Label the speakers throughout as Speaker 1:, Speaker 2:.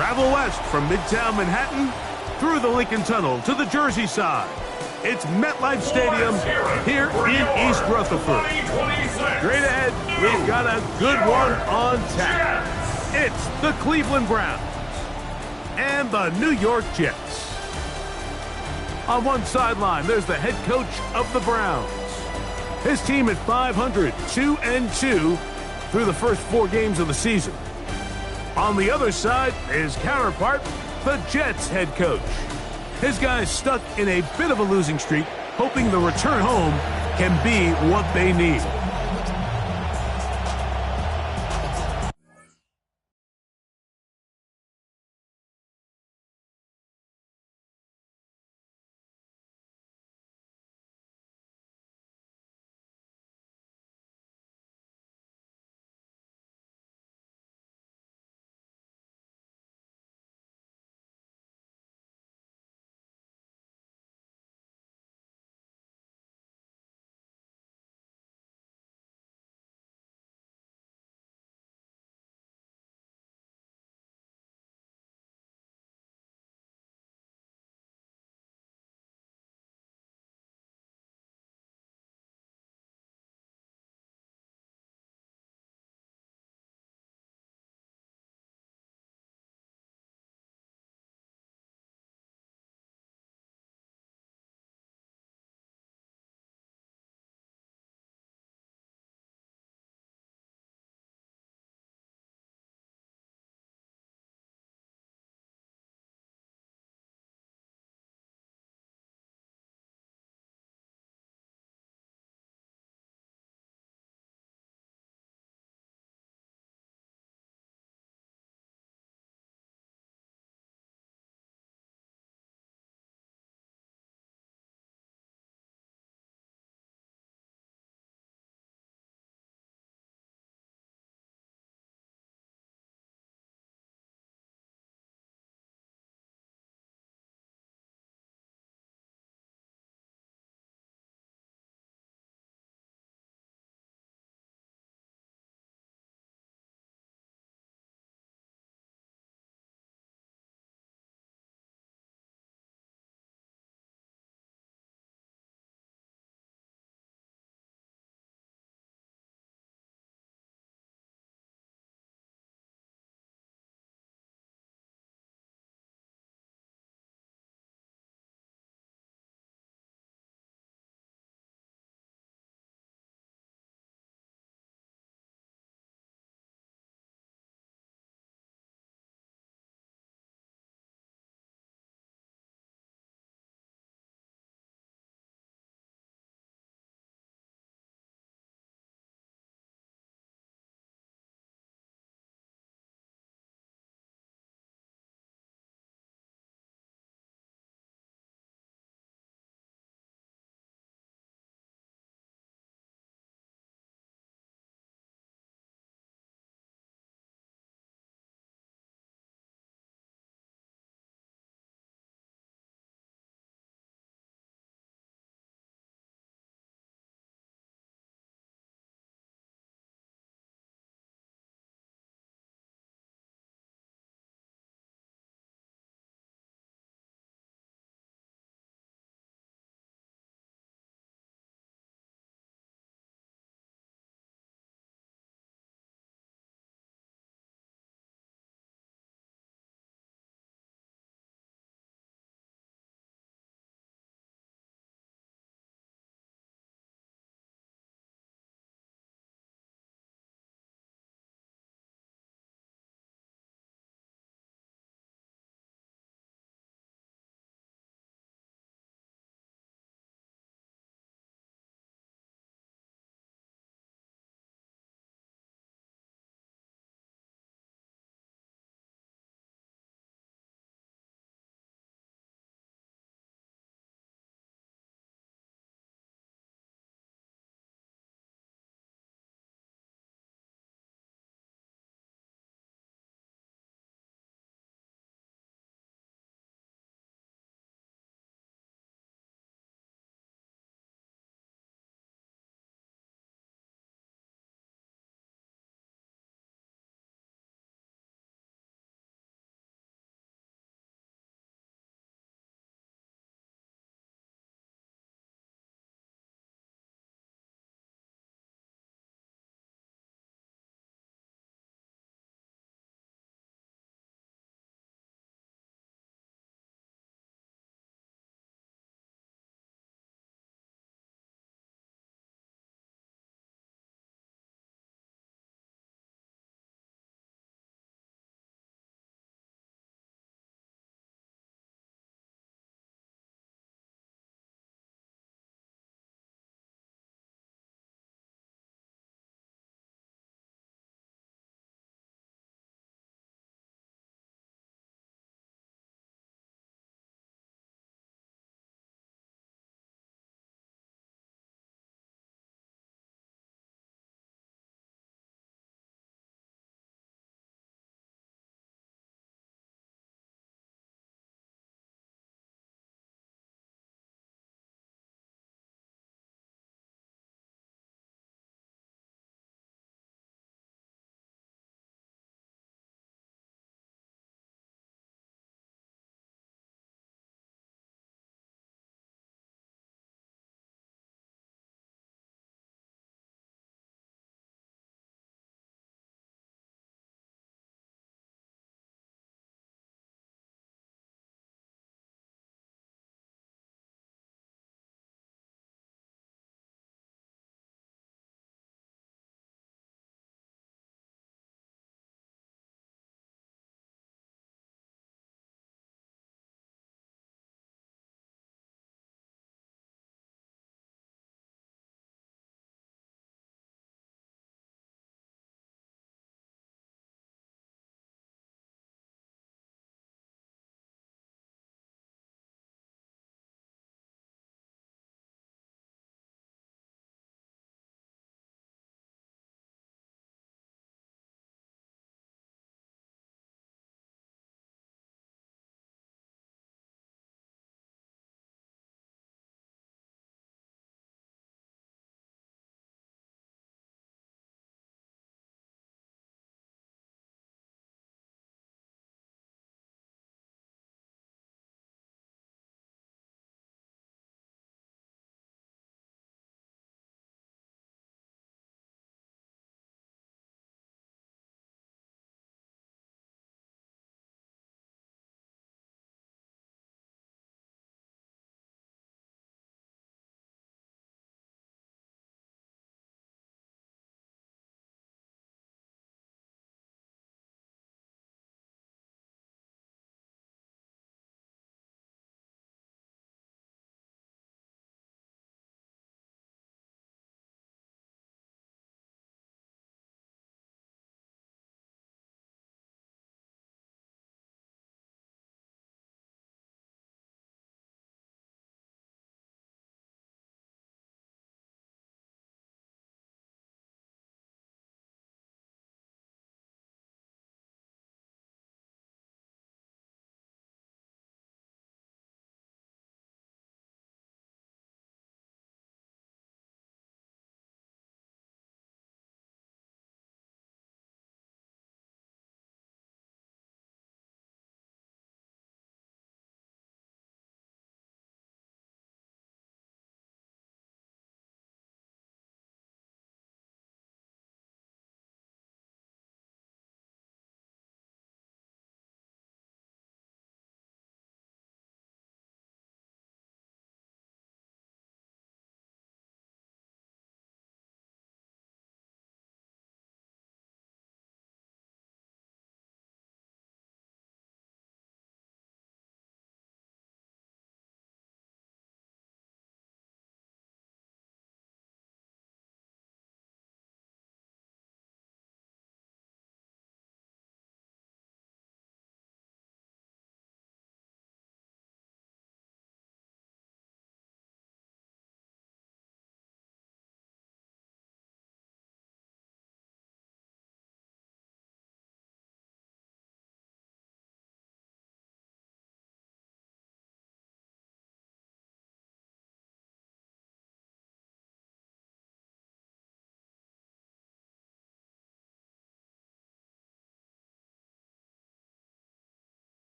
Speaker 1: Travel west from Midtown Manhattan through the Lincoln Tunnel to the Jersey side. It's MetLife Stadium here in East Rutherford. Straight ahead, we've got a good one on tap. It's the Cleveland Browns and the New York Jets. On one sideline, there's the head coach of the Browns. His team at 500, 2-2 through the first 4 games of the season. On the other side, his counterpart, the Jets head coach. His guys stuck in a bit of a losing streak, hoping the return home can be what they need.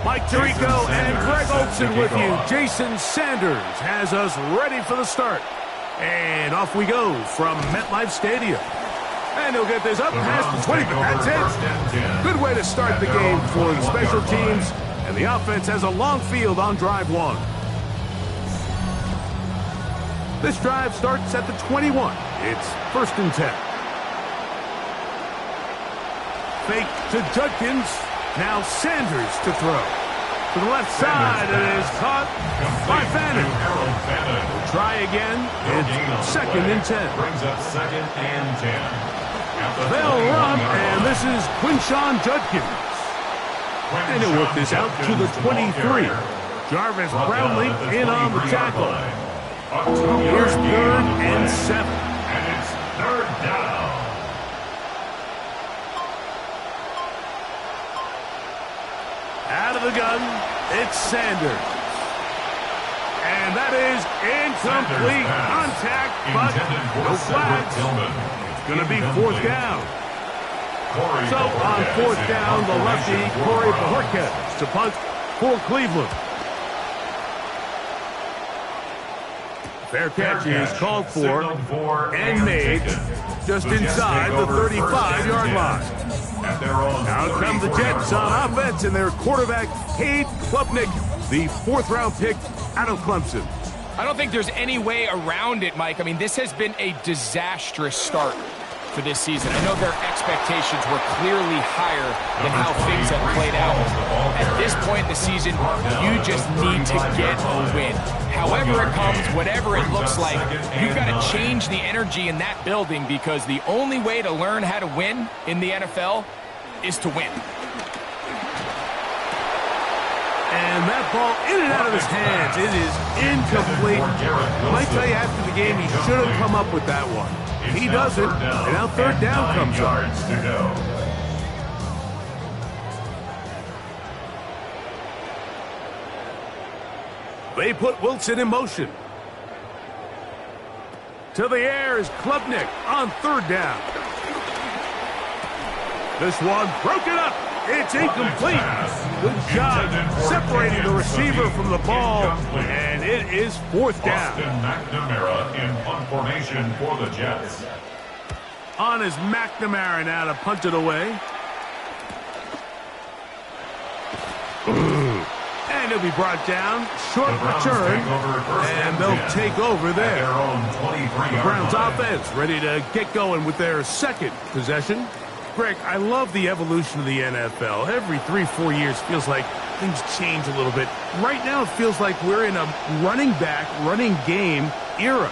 Speaker 1: Mike Tirico and Greg Olson with you. Jason Sanders has us ready for the start. And off we go from MetLife Stadium. And he'll get this up past the 20, but that's it. Good way to start the game for the special teams. And the offense has a long field on drive one. This drive starts at the 21. It's 1st and 10. Fake to Judkins. Now Sanders to throw. To the left side, it is caught by Fannin. We'll try again. It's 2nd and 10.
Speaker 2: Brings up 2nd and 10.
Speaker 1: They'll run, and this is Quinshawn Judkins. And he'll work this out to the 23. Jarvis Brownlee in on the tackle. Here's 3rd and 7.
Speaker 2: And it's 3rd down.
Speaker 1: Out of the gun, it's Sanders. And that is incomplete contact, but no flags. It's going to be 4th down. So on 4th down, the lefty, Corey Bojorquez to punt for Cleveland. Fair catch is called for and made just inside the 35-yard line. Out come the Jets on offense, and their quarterback, Cade Klubnik, the 4th-round pick out of Clemson.
Speaker 3: I don't think there's any way around it, Mike. I mean, this has been a disastrous start for this season. I know their expectations were clearly higher than how things have played out. At this point in the season, you just need to get a win. However it comes, whatever it looks like, you've got to change the energy in that building, because the only way to learn how to win in the NFL is to win.
Speaker 1: And that ball in and out of his hands. It is incomplete. I might tell you after the game he should have come up with that one. He doesn't, and now 3rd down comes up. They put Wilson in motion. To the air is Klubnik on 3rd down. This one broken up. It's incomplete. Good job separating the receiver from the ball, and it is 4th down.
Speaker 2: Austin McNamara in punt formation for the Jets.
Speaker 1: On is McNamara now to punt it away. And he'll be brought down. Short return, and they'll take over there. The Browns offense ready to get going with their 2nd possession. Greg, I love the evolution of the NFL. Every 3-4 years feels like things change a little bit. Right now it feels like we're in a running back, running game era.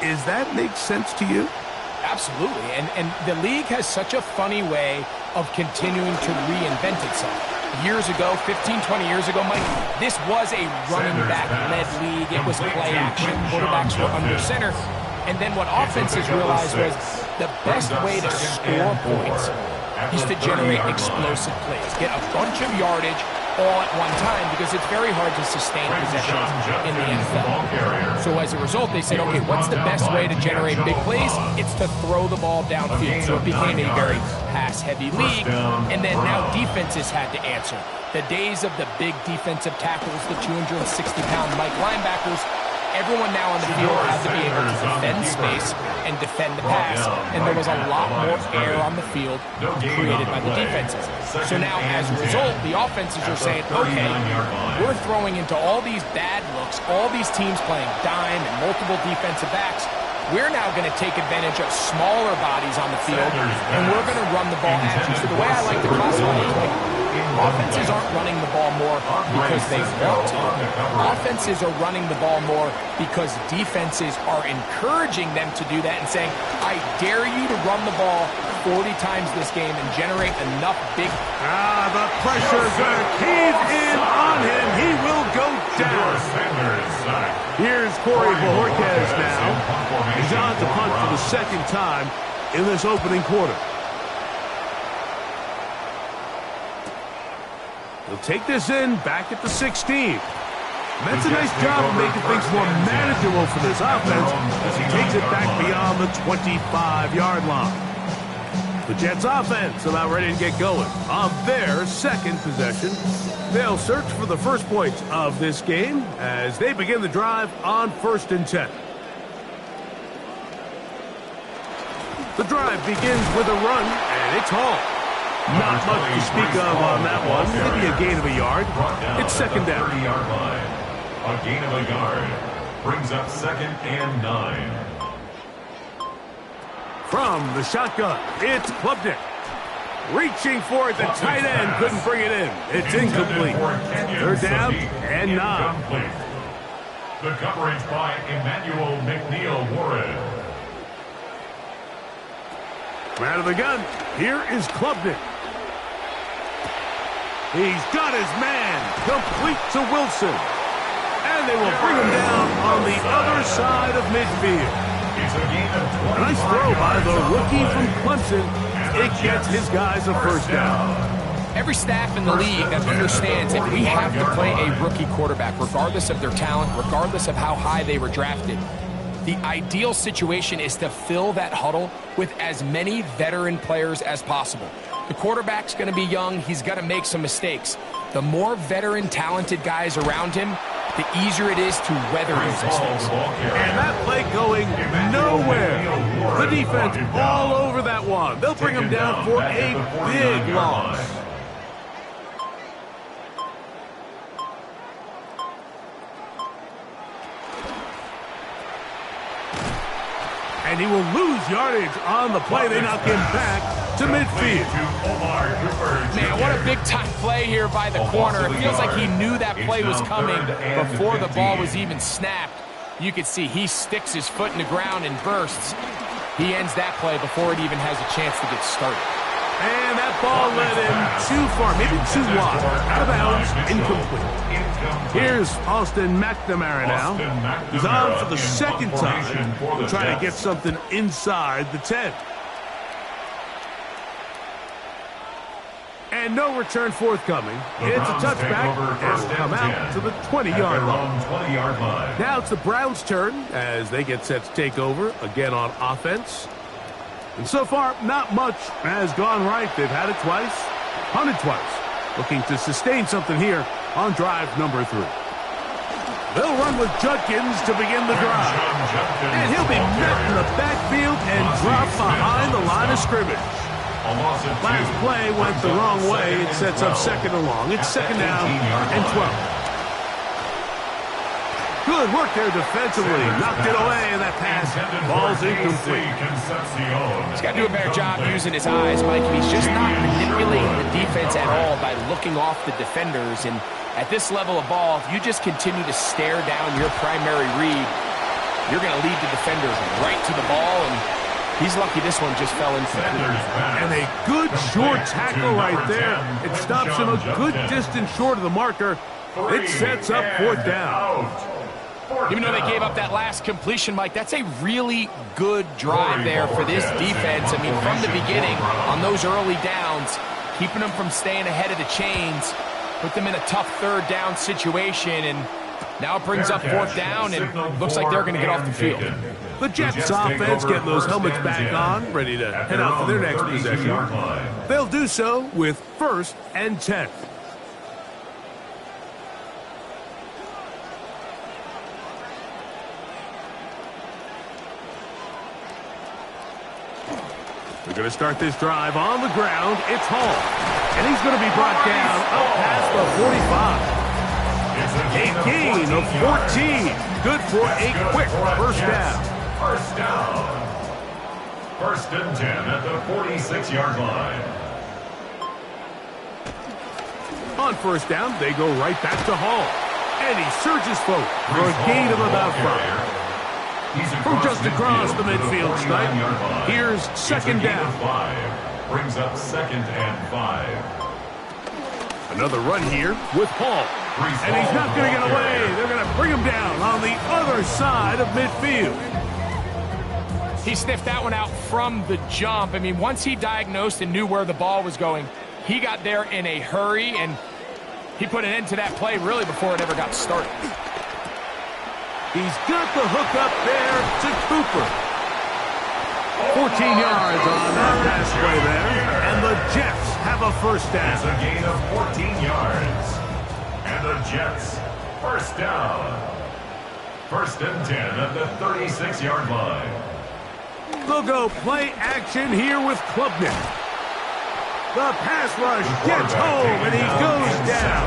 Speaker 1: Does that make sense to you?
Speaker 3: Absolutely, and the league has such a funny way of continuing to reinvent itself. Years ago, 15, 20 years ago, Mike, this was a running back-led league. It was play action. Quarterbacks were under center. And then what offenses realized was the best way to score points is to generate explosive plays. Get a bunch of yardage all at one time, because it's very hard to sustain possessions in the NFL. So as a result, they said, okay, what's the best way to generate big plays? It's to throw the ball downfield. So it became a very pass-heavy league. And then now defenses had to answer. The days of the big defensive tackles, the 260-pound Mike linebackers, everyone now on the field had to be able to defend space and defend the pass, and there was a lot more air on the field created by the defenses. So now, as a result, the offenses are saying, okay, we're throwing into all these bad looks, all these teams playing dime and multiple defensive backs. We're now going to take advantage of smaller bodies on the field, and we're going to run the ball at you. So the way I like to classify it is like, offenses aren't running the ball more because they want to. Offenses are running the ball more because defenses are encouraging them to do that and saying, I dare you to run the ball 40 times this game and generate enough big...
Speaker 1: The pressure's going to cave in on him. He will go down. Here's Corey Bojorquez now. He's on to punt for the 2nd time in this opening quarter. He'll take this in back at the 16. That's a nice job of making things more manageable for this offense as he takes it back beyond the 25-yard line. The Jets offense about ready to get going on their second possession. They'll search for the first points of this game as they begin the drive on 1st and 10. The drive begins with a run, and it's Hall. Not much to speak of on that one. Maybe a gain of a yard. It's 2nd down.
Speaker 2: 30-yard line. A gain of a yard. Brings up 2nd and 9.
Speaker 1: From the shotgun, it's Klubnik. Reaching for it, the tight end couldn't bring it in. It's incomplete. 3rd down and 9.
Speaker 2: The coverage by Emmanuel McNeil-Warren.
Speaker 1: Out of the gun, here is Klubnik. He's got his man, complete to Wilson. And they will bring him down on the other side of midfield. A nice throw by the rookie from Clemson. It gets his guys a 1st down.
Speaker 3: Every staff in the league that understands that we have to play a rookie quarterback, regardless of their talent, regardless of how high they were drafted. The ideal situation is to fill that huddle with as many veteran players as possible. The quarterback's going to be young. He's going to make some mistakes. The more veteran, talented guys around him, the easier it is to weather those mistakes.
Speaker 1: And that play going nowhere. The defense all over that one. They'll bring him down for a big loss. And he will lose yardage on the play. They knock him back to midfield.
Speaker 3: Man, what a big-time play here by the corner. It feels like he knew that play was coming before the ball was even snapped. You can see he sticks his foot in the ground and bursts. He ends that play before it even has a chance to get started.
Speaker 1: And that ball led him too far, maybe too wide. Out of bounds, incomplete. Here's Austin McNamara now. He's on for the 2nd time, trying to get something inside the 10. And no return forthcoming. It's a touchback, and will come out to the 20-yard line. Now it's the Browns' turn as they get set to take over, again on offense. And so far, not much has gone right. They've had it twice, punted twice. Looking to sustain something here on drive number 3. They'll run with Judkins to begin the drive. And he'll be met in the backfield and dropped behind the line of scrimmage. Last play went the wrong way. It sets up 2nd and long. It's 2nd down and 12. Good work there defensively. Knocked it away, and that pass falls incomplete.
Speaker 3: He's got to do a better job using his eyes, Mike. He's just not manipulating the defense at all by looking off the defenders. And at this level of ball, if you just continue to stare down your primary read, you're going to lead the defenders right to the ball, and he's lucky this one just fell incomplete.
Speaker 1: And a good short tackle right there. It stops him a good distance short of the marker. It sets up 4th down.
Speaker 3: Even though they gave up that last completion, Mike, that's a really good drive there for this defense. I mean, from the beginning, on those early downs, keeping them from staying ahead of the chains, put them in a tough 3rd down situation, and now it brings up 4th down, and looks like they're going to get off the field.
Speaker 1: The Jets offense getting those helmets back on, ready to head out for their next possession. They'll do so with 1st and 10. They're going to start this drive on the ground. It's Hall. And he's going to be brought down up past the 45. A gain of 14. Good for a quick 1st down.
Speaker 2: 1st and 10 at the 46-yard line.
Speaker 1: On 1st down, they go right back to Hall. And he surges forward for a gain of about 5. From just across the midfield stripe, here's 2nd down.
Speaker 2: Brings up 2nd and 5.
Speaker 1: Another run here with Hall. And he's not going to get away. They're going to bring him down on the other side of midfield.
Speaker 3: He sniffed that one out from the jump. I mean, once he diagnosed and knew where the ball was going, he got there in a hurry, and he put an end to that play really before it ever got started.
Speaker 1: He's got the hook up there to Cooper. 14 yards on that pass play there. And the Jets have a first down.
Speaker 2: It's a gain of 14 yards. And the Jets, first down. First and 10 at the 36-yard line.
Speaker 1: They'll go play action here with Klubnik. The pass rush gets home, and he goes down.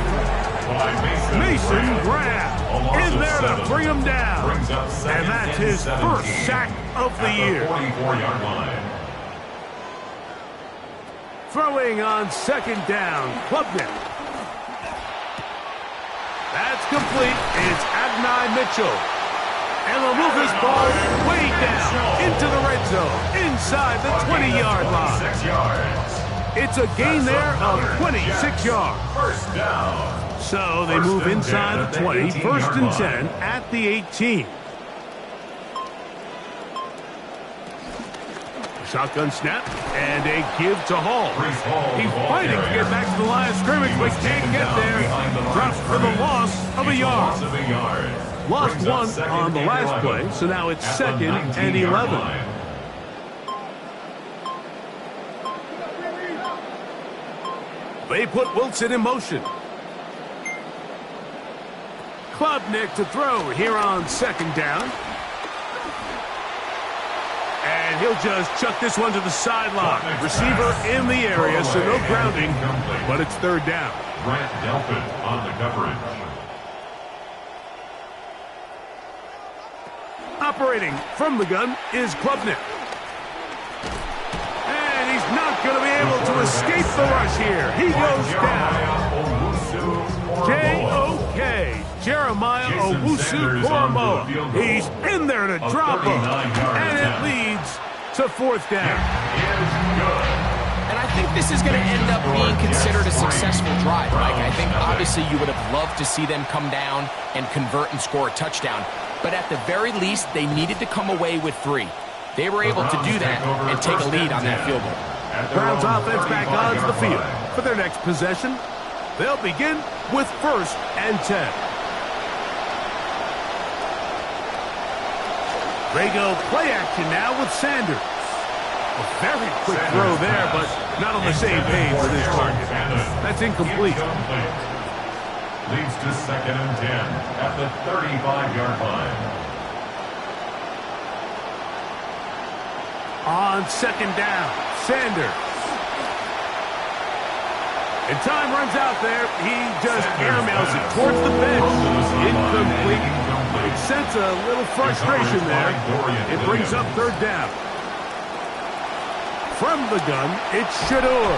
Speaker 1: Mason Graham in there to bring him down. And that's his first sack of the year.
Speaker 2: 44-yard line.
Speaker 1: Throwing on second down, Klubnik. That's complete. It's Adonai Mitchell. And they'll move this ball way down into the red zone, inside the 20-yard line.
Speaker 2: 6 yards.
Speaker 1: It's a gain there of 26 yards.
Speaker 2: First down.
Speaker 1: So they move inside the 20, first and 10 at the 18. Shotgun snap and a give to Hall. He's fighting to get back to the line of scrimmage, but can't get there. Drops for the loss of a yard. Lost one on the last play, so now it's second and 11. They put Wilson in motion. Klubnik to throw here on second down. And he'll just chuck this one to the sideline. Receiver in the area, so no grounding, but it's third down.
Speaker 2: Grant Delpit on the coverage.
Speaker 1: Operating from the gun is Klubnik. And he's not going to be able to escape the rush here. He goes down. J.O.K. Jeremiah Owusu-Koramoah. He's in there to drop him. And it leads to fourth down.
Speaker 3: And I think this is going to end up being considered a successful drive, Mike. I think obviously you would have loved to see them come down and convert and score a touchdown. But at the very least, they needed to come away with 3. They were able to do that and take a lead on that field goal.
Speaker 1: Browns offense back onto the field for their next possession. They'll begin with first and 10. They go play action now with Sanders. A very quick throw there, but not on the same page with his target. That's incomplete.
Speaker 2: Leads to second and 10 at the 35-yard line.
Speaker 1: On second down, Sanders. And time runs out there. He just airmails it towards the bench. Incomplete. It sends a little frustration there. It brings up third down. From the gun, it's Shedeur.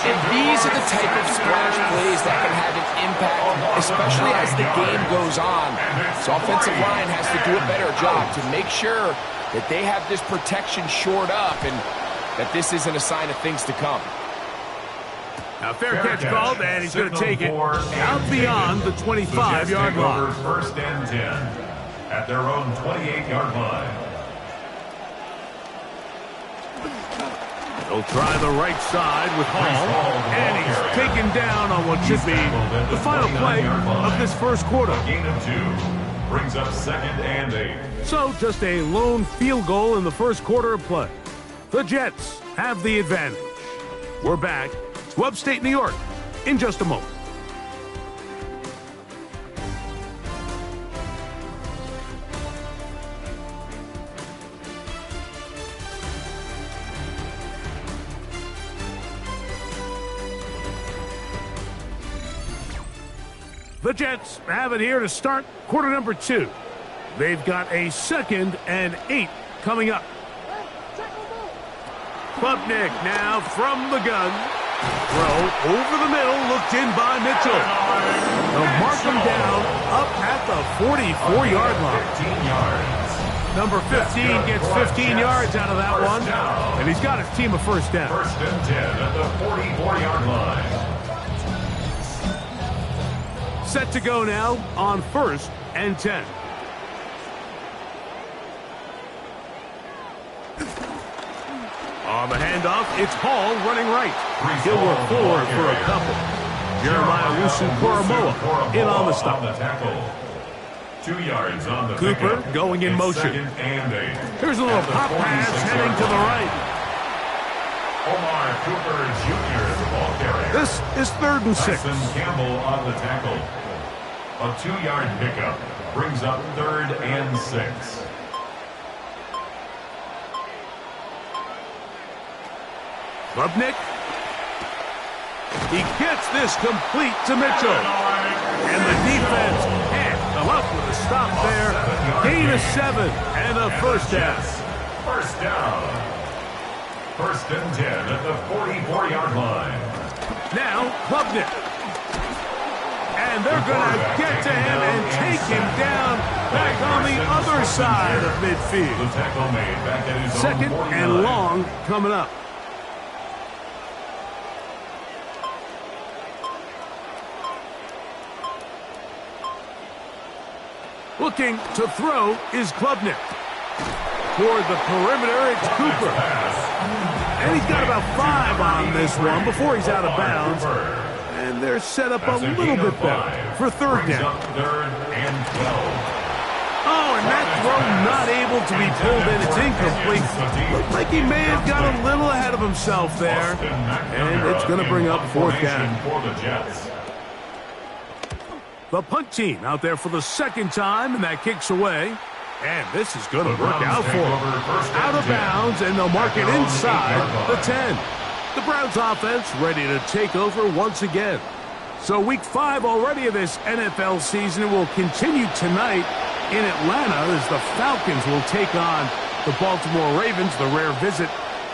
Speaker 3: And these are the type of splash plays that can have an impact, especially as the game goes on. So offensive line has to do a better job to make sure that they have this protection shored up and that this isn't a sign of things to come.
Speaker 1: Now fair catch called, and he's going to take it out beyond the 25-yard line.
Speaker 2: First and 10 at their own 28-yard line.
Speaker 1: They'll try the right side with Hall, and he's taken down on what should be the final play of this first quarter.
Speaker 2: Gain of 2 brings up second and 8.
Speaker 1: So just a lone field goal in the first quarter of play. The Jets have the advantage. We're back to upstate New York in just a moment. The Jets have it here to start quarter number 2. They've got a second and 8 coming up. Klubnik now from the gun. Throw over the middle, looked in by Mitchell. They'll mark him down up at the 44-yard line. Number 15 gets 15 yards out of that one, and he's got his team a first down.
Speaker 2: First and 10 at the 44-yard line.
Speaker 1: Set to go now on first and 10. On the handoff, it's Hall running right. He'll work forward for a couple. Jeremiah Owusu-Koramoah in on the stop.
Speaker 2: 2 yards on the
Speaker 1: Cooper
Speaker 2: pickup.
Speaker 1: going in
Speaker 2: It's
Speaker 1: motion.
Speaker 2: 2nd and 8.
Speaker 1: Here's a little
Speaker 2: At the
Speaker 1: pop pass
Speaker 2: 46
Speaker 1: heading to the
Speaker 2: line.
Speaker 1: right.
Speaker 2: Omar Cooper Jr. is the ball carrier.
Speaker 1: This is 3rd and 6.
Speaker 2: Tyson Campbell on the tackle. A 2-yard pickup brings up 3rd and 6.
Speaker 1: Klubnik. He gets this complete to Mitchell. And the defense can't come up with a stop there. Gain of 7 and a first down.
Speaker 2: First down. 1st and 10 at the 44-yard line.
Speaker 1: Now, Klubnik. And they're going to get to him and take him down back on the other side of
Speaker 2: The
Speaker 1: midfield.
Speaker 2: tackle made back at his own
Speaker 1: 2nd
Speaker 2: 49.
Speaker 1: and long coming up. Looking to throw is Klubnik. Toward the perimeter, it's Cooper. And he's got about 5 on this one before he's out of bounds. And they're set up a little bit better for 3rd down.
Speaker 2: 3rd and 12.
Speaker 1: Oh, and that throw not able to be pulled in. It's incomplete. Looked like he may have got a little ahead of himself there. And it's going to bring up 4th down.
Speaker 2: For the Jets.
Speaker 1: The punt team out there for the 2nd time, and that kicks away. And this is going to work out for them. Out of bounds, and they'll mark it inside the 10. The Browns offense ready to take over once again. So week 5 already of this NFL season will continue tonight in Atlanta as the Falcons will take on the Baltimore Ravens, the rare visit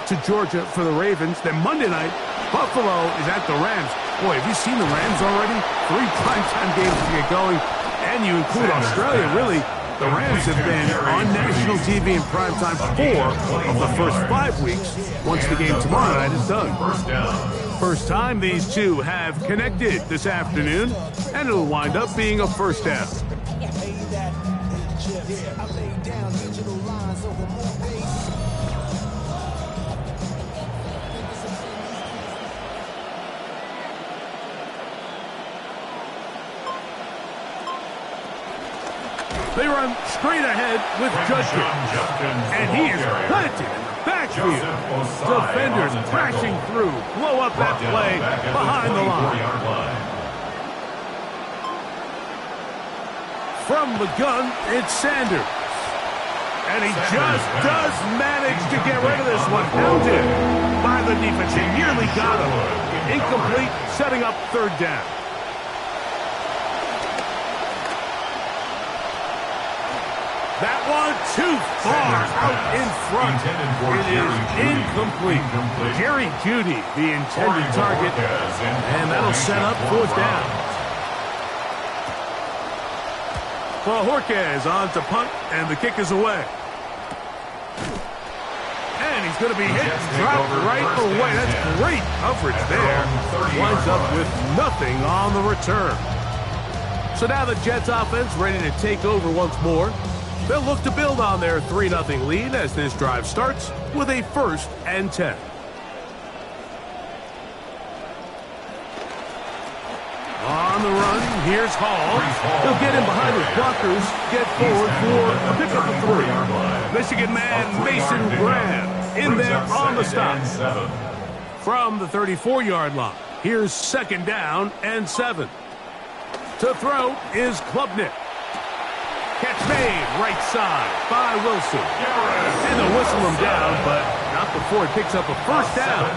Speaker 1: to Georgia for the Ravens. Then Monday night, Buffalo is at the Rams. Boy, have you seen the Rams already? 3 primetime games to get going, and you include Australia, really. The Rams have been on national TV in primetime 4 of the first 5 weeks, once the game tomorrow night is done.
Speaker 2: First down.
Speaker 1: First time these two have connected this afternoon, and it'll wind up being a first down. They run straight ahead with Judkins. And he is planted in the backfield. Defenders crashing through. Blow up that play behind the line. From the gun, it's Sanders. And he just does manage to get rid of this one. Hounded by the defense. He nearly got him. Incomplete, setting up 3rd down. That one too far out in front. It is incomplete. Jerry Jeudy, the intended target, and that'll set up 4th down. Bojorquez on to punt, and the kick is away. And he's going to be hit and dropped right away. That's great coverage there. Winds up with nothing on the return. So now the Jets offense ready to take over once more. They'll look to build on their 3-0 lead as this drive starts with a 1st and 10. On the run, here's Hall. He'll get in behind his blockers, get forward for a pickup of 3. Michigan man Mason Graham in there on the stop. From the 34-yard line, here's 2nd down and 7. To throw is Klubnik. Catch made, right side by Wilson. And they'll whistle him down, but not before he picks up a first down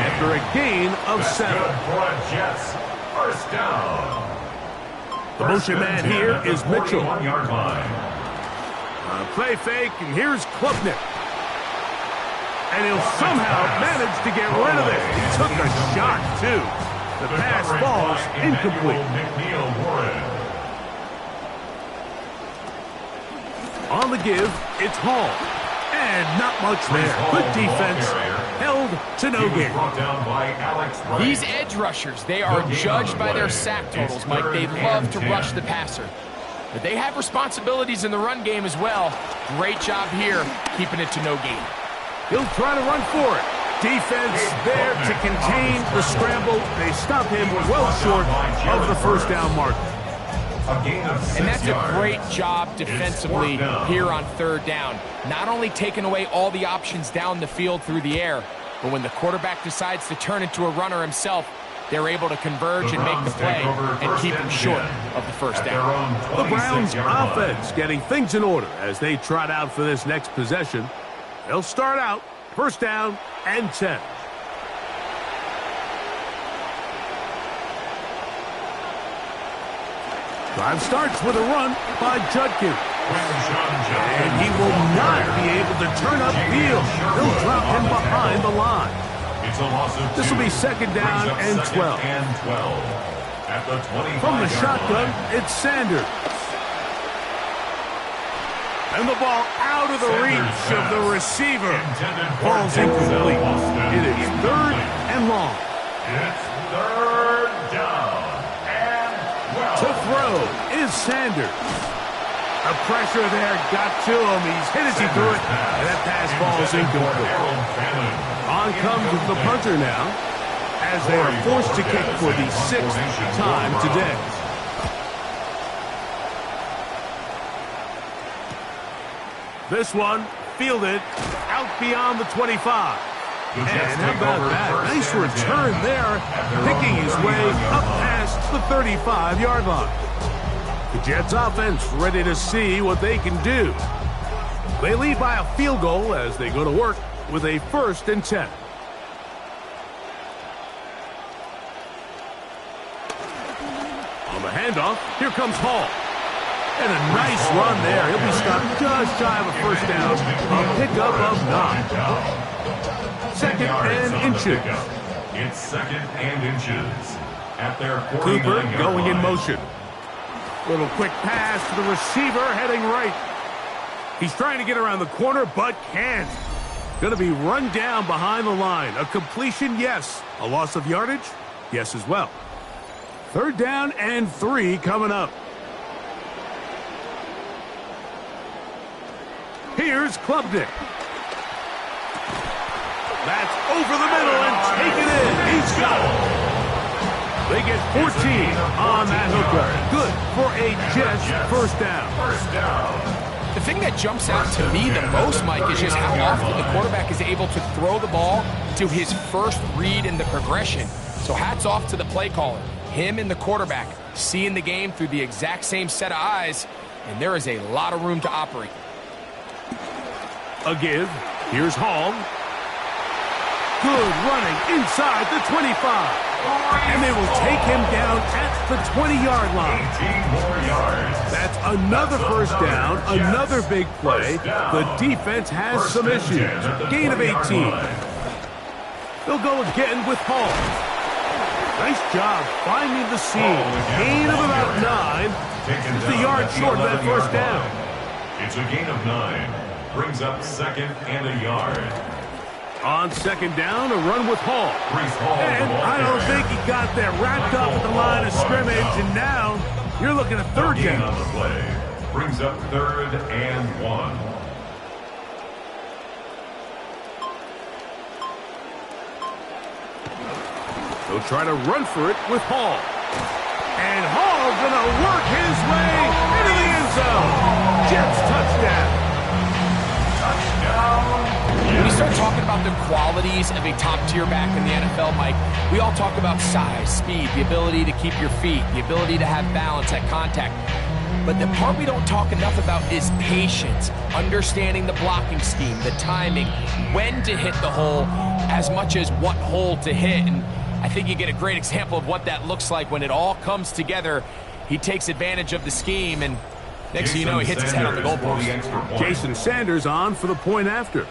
Speaker 1: after a gain of 7.
Speaker 2: First down.
Speaker 1: The motion man here is Mitchell. Play fake, and here's Klubnik. And he'll somehow manage to get rid of it. He took a shot, too. The pass falls incomplete. On the give, it's Hall. And not much there. Good defense. Held to no gain.
Speaker 3: These edge rushers, they are judged by their sack totals, Mike. They love to rush the passer. But they have responsibilities in the run game as well. Great job here, keeping it to no gain.
Speaker 1: He'll try to run for it. Defense there to contain the scramble. They stop him well short of the first down mark.
Speaker 2: A gain of 6
Speaker 3: And that's
Speaker 2: yards.
Speaker 3: a great job defensively here on third down. Not only taking away all the options down the field through the air, but when the quarterback decides to turn into a runner himself, they're able to converge and make the play and keep him short of the first down.
Speaker 1: The Browns offense getting things in order as they trot out for this next possession. They'll start out first down and 10. Drive starts with a run by Judkins. And he will not be able to turn upfield. They'll drop him behind the line. This will be second down and 12.
Speaker 2: At the 25
Speaker 1: From the shotgun, it's Sanders. And the ball out of the reach of the receiver. Ball's incomplete. It is third and long.
Speaker 2: It's third down and 12.
Speaker 1: To throw is Sanders. The pressure there got to him. He's hit as he threw it. And that pass ball is incomplete. On comes the punter now, as they are forced to kick for the 6th time today. This one fielded out beyond the 25. And how about that? Nice return there, picking his way up past the 35-yard line. The Jets offense ready to see what they can do. They lead by a field goal as they go to work with a 1st and 10. On the handoff, here comes Hall. And a nice run there. He'll be stopped just shy of a first down. A pickup of 9. Second and inches.
Speaker 2: It's second and inches. At their 49-yard
Speaker 1: Cooper going in
Speaker 2: line.
Speaker 1: motion. Little quick pass to the receiver heading right. He's trying to get around the corner, but can't. Going to be run down behind the line. A completion, yes. A loss of yardage, yes as well. Third down and 3 coming up. Here's Klubnik. That's over the middle and taken in. He's got it. They get 14 on that hooker. Good for a Jets first down.
Speaker 2: First down.
Speaker 3: The thing that jumps out to me the most, Mike, is just how often the quarterback is able to throw the ball to his first read in the progression. So hats off to the play caller. Him and the quarterback seeing the game through the exact same set of eyes, and there is a lot of room to operate.
Speaker 1: A give. Here's Hall. Good running inside the 25. And they will take him down at the 20-yard line.
Speaker 2: 18 more yards.
Speaker 1: That's another first down, another big play. The defense has some issues. Gain of 18. They'll go again with Hall. Nice job finding the seam. Gain of about 9. Just a yard short of that first down.
Speaker 2: It's a gain of 9. Brings up second and a yard.
Speaker 1: On second down, a run with Hall. And I don't think he got there. Wrapped up at the line of scrimmage, and now you're looking at third
Speaker 2: Gain
Speaker 1: down.
Speaker 2: on the play. Brings up third and 1.
Speaker 1: They'll try to run for it with Hall. And Hall gonna work his way into the end zone. Jets touchdown.
Speaker 3: When you start talking about the qualities of a top-tier back in the NFL, Mike, we all talk about size, speed, the ability to keep your feet, the ability to have balance at contact. But the part we don't talk enough about is patience, understanding the blocking scheme, the timing, when to hit the hole, as much as what hole to hit. And I think you get a great example of what that looks like when it all comes together. He takes advantage of the scheme, and next thing you know, he hits his head on the goalpost.
Speaker 1: Jason Sanders on for the point after.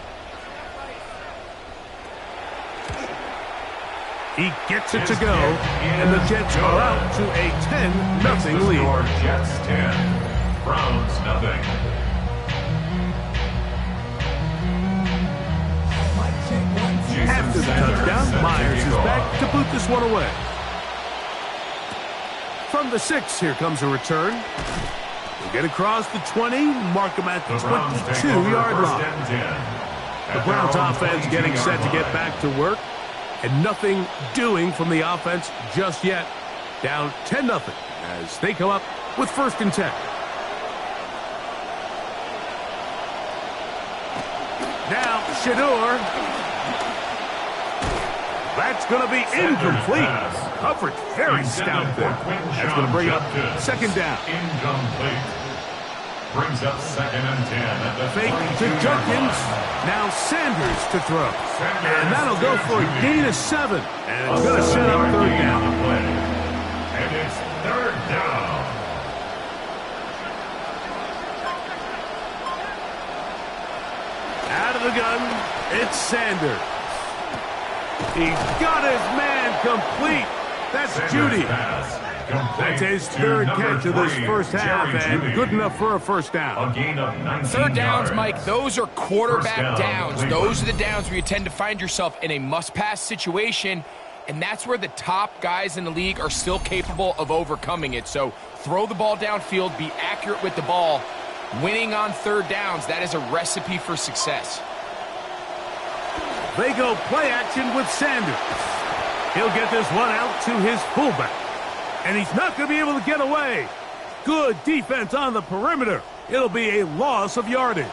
Speaker 1: He gets it to go, and the Jets are out to a 10-0 lead.
Speaker 2: Jets 10, Browns nothing.
Speaker 1: After the touchdown, Myers is back to boot this one away. From the 6, here comes a return. We'll get across the 20, mark him at the 22-yard line. The Browns offense getting set to get back to work. And nothing doing from the offense just yet. Down 10-0 as they come up with 1st and 10. Now, Shedeur. That's going to be incomplete. Coverage very stout there. That's going to bring up 2nd down.
Speaker 2: Incomplete. Brings up 2nd and 10 at the
Speaker 1: fake to Judkins. Now Sanders to throw. And that'll go for a gain of 7. And it's going to set up 3rd down.
Speaker 2: And it's 3rd down.
Speaker 1: Out of the gun, it's Sanders. He's got his man complete. That's Judy. That's his 3rd catch of this first half, and good enough for a 1st down.
Speaker 2: A gain of 19
Speaker 3: 3rd downs,
Speaker 2: yards.
Speaker 3: Mike, those are quarterback
Speaker 2: First down,
Speaker 3: downs. Those are the downs where you tend to find yourself in a must-pass situation, and that's where the top guys in the league are still capable of overcoming it. So throw the ball downfield, be accurate with the ball. Winning on 3rd downs, that is a recipe for success.
Speaker 1: They go play action with Sanders. He'll get this one out to his fullback. And he's not going to be able to get away. Good defense on the perimeter. It'll be a loss of yardage.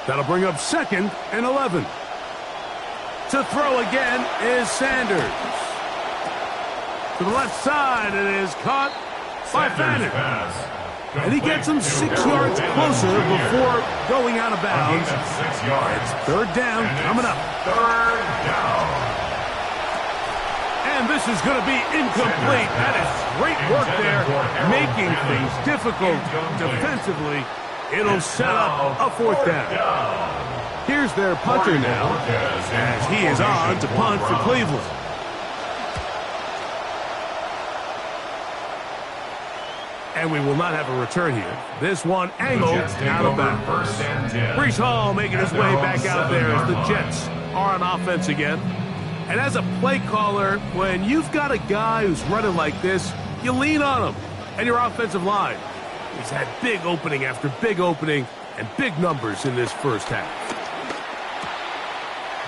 Speaker 1: That'll bring up 2nd and 11. To throw again is Sanders. To the left side, it is caught by Fannin. And he gets him 6 yards closer before going out of bounds. It's 3rd down coming up.
Speaker 2: 3rd down.
Speaker 1: And this is going to be incomplete. That is great work there, making things difficult defensively. It'll set up a 4th down. Here's their punter now, as he is on to punt for Cleveland. And we will not have a return here. This one angled out of bounds. Breece Hall making his way back out there as the Jets are on offense again. And as a play caller, when you've got a guy who's running like this, you lean on him and your offensive line. He's had big opening after big opening and big numbers in this first half.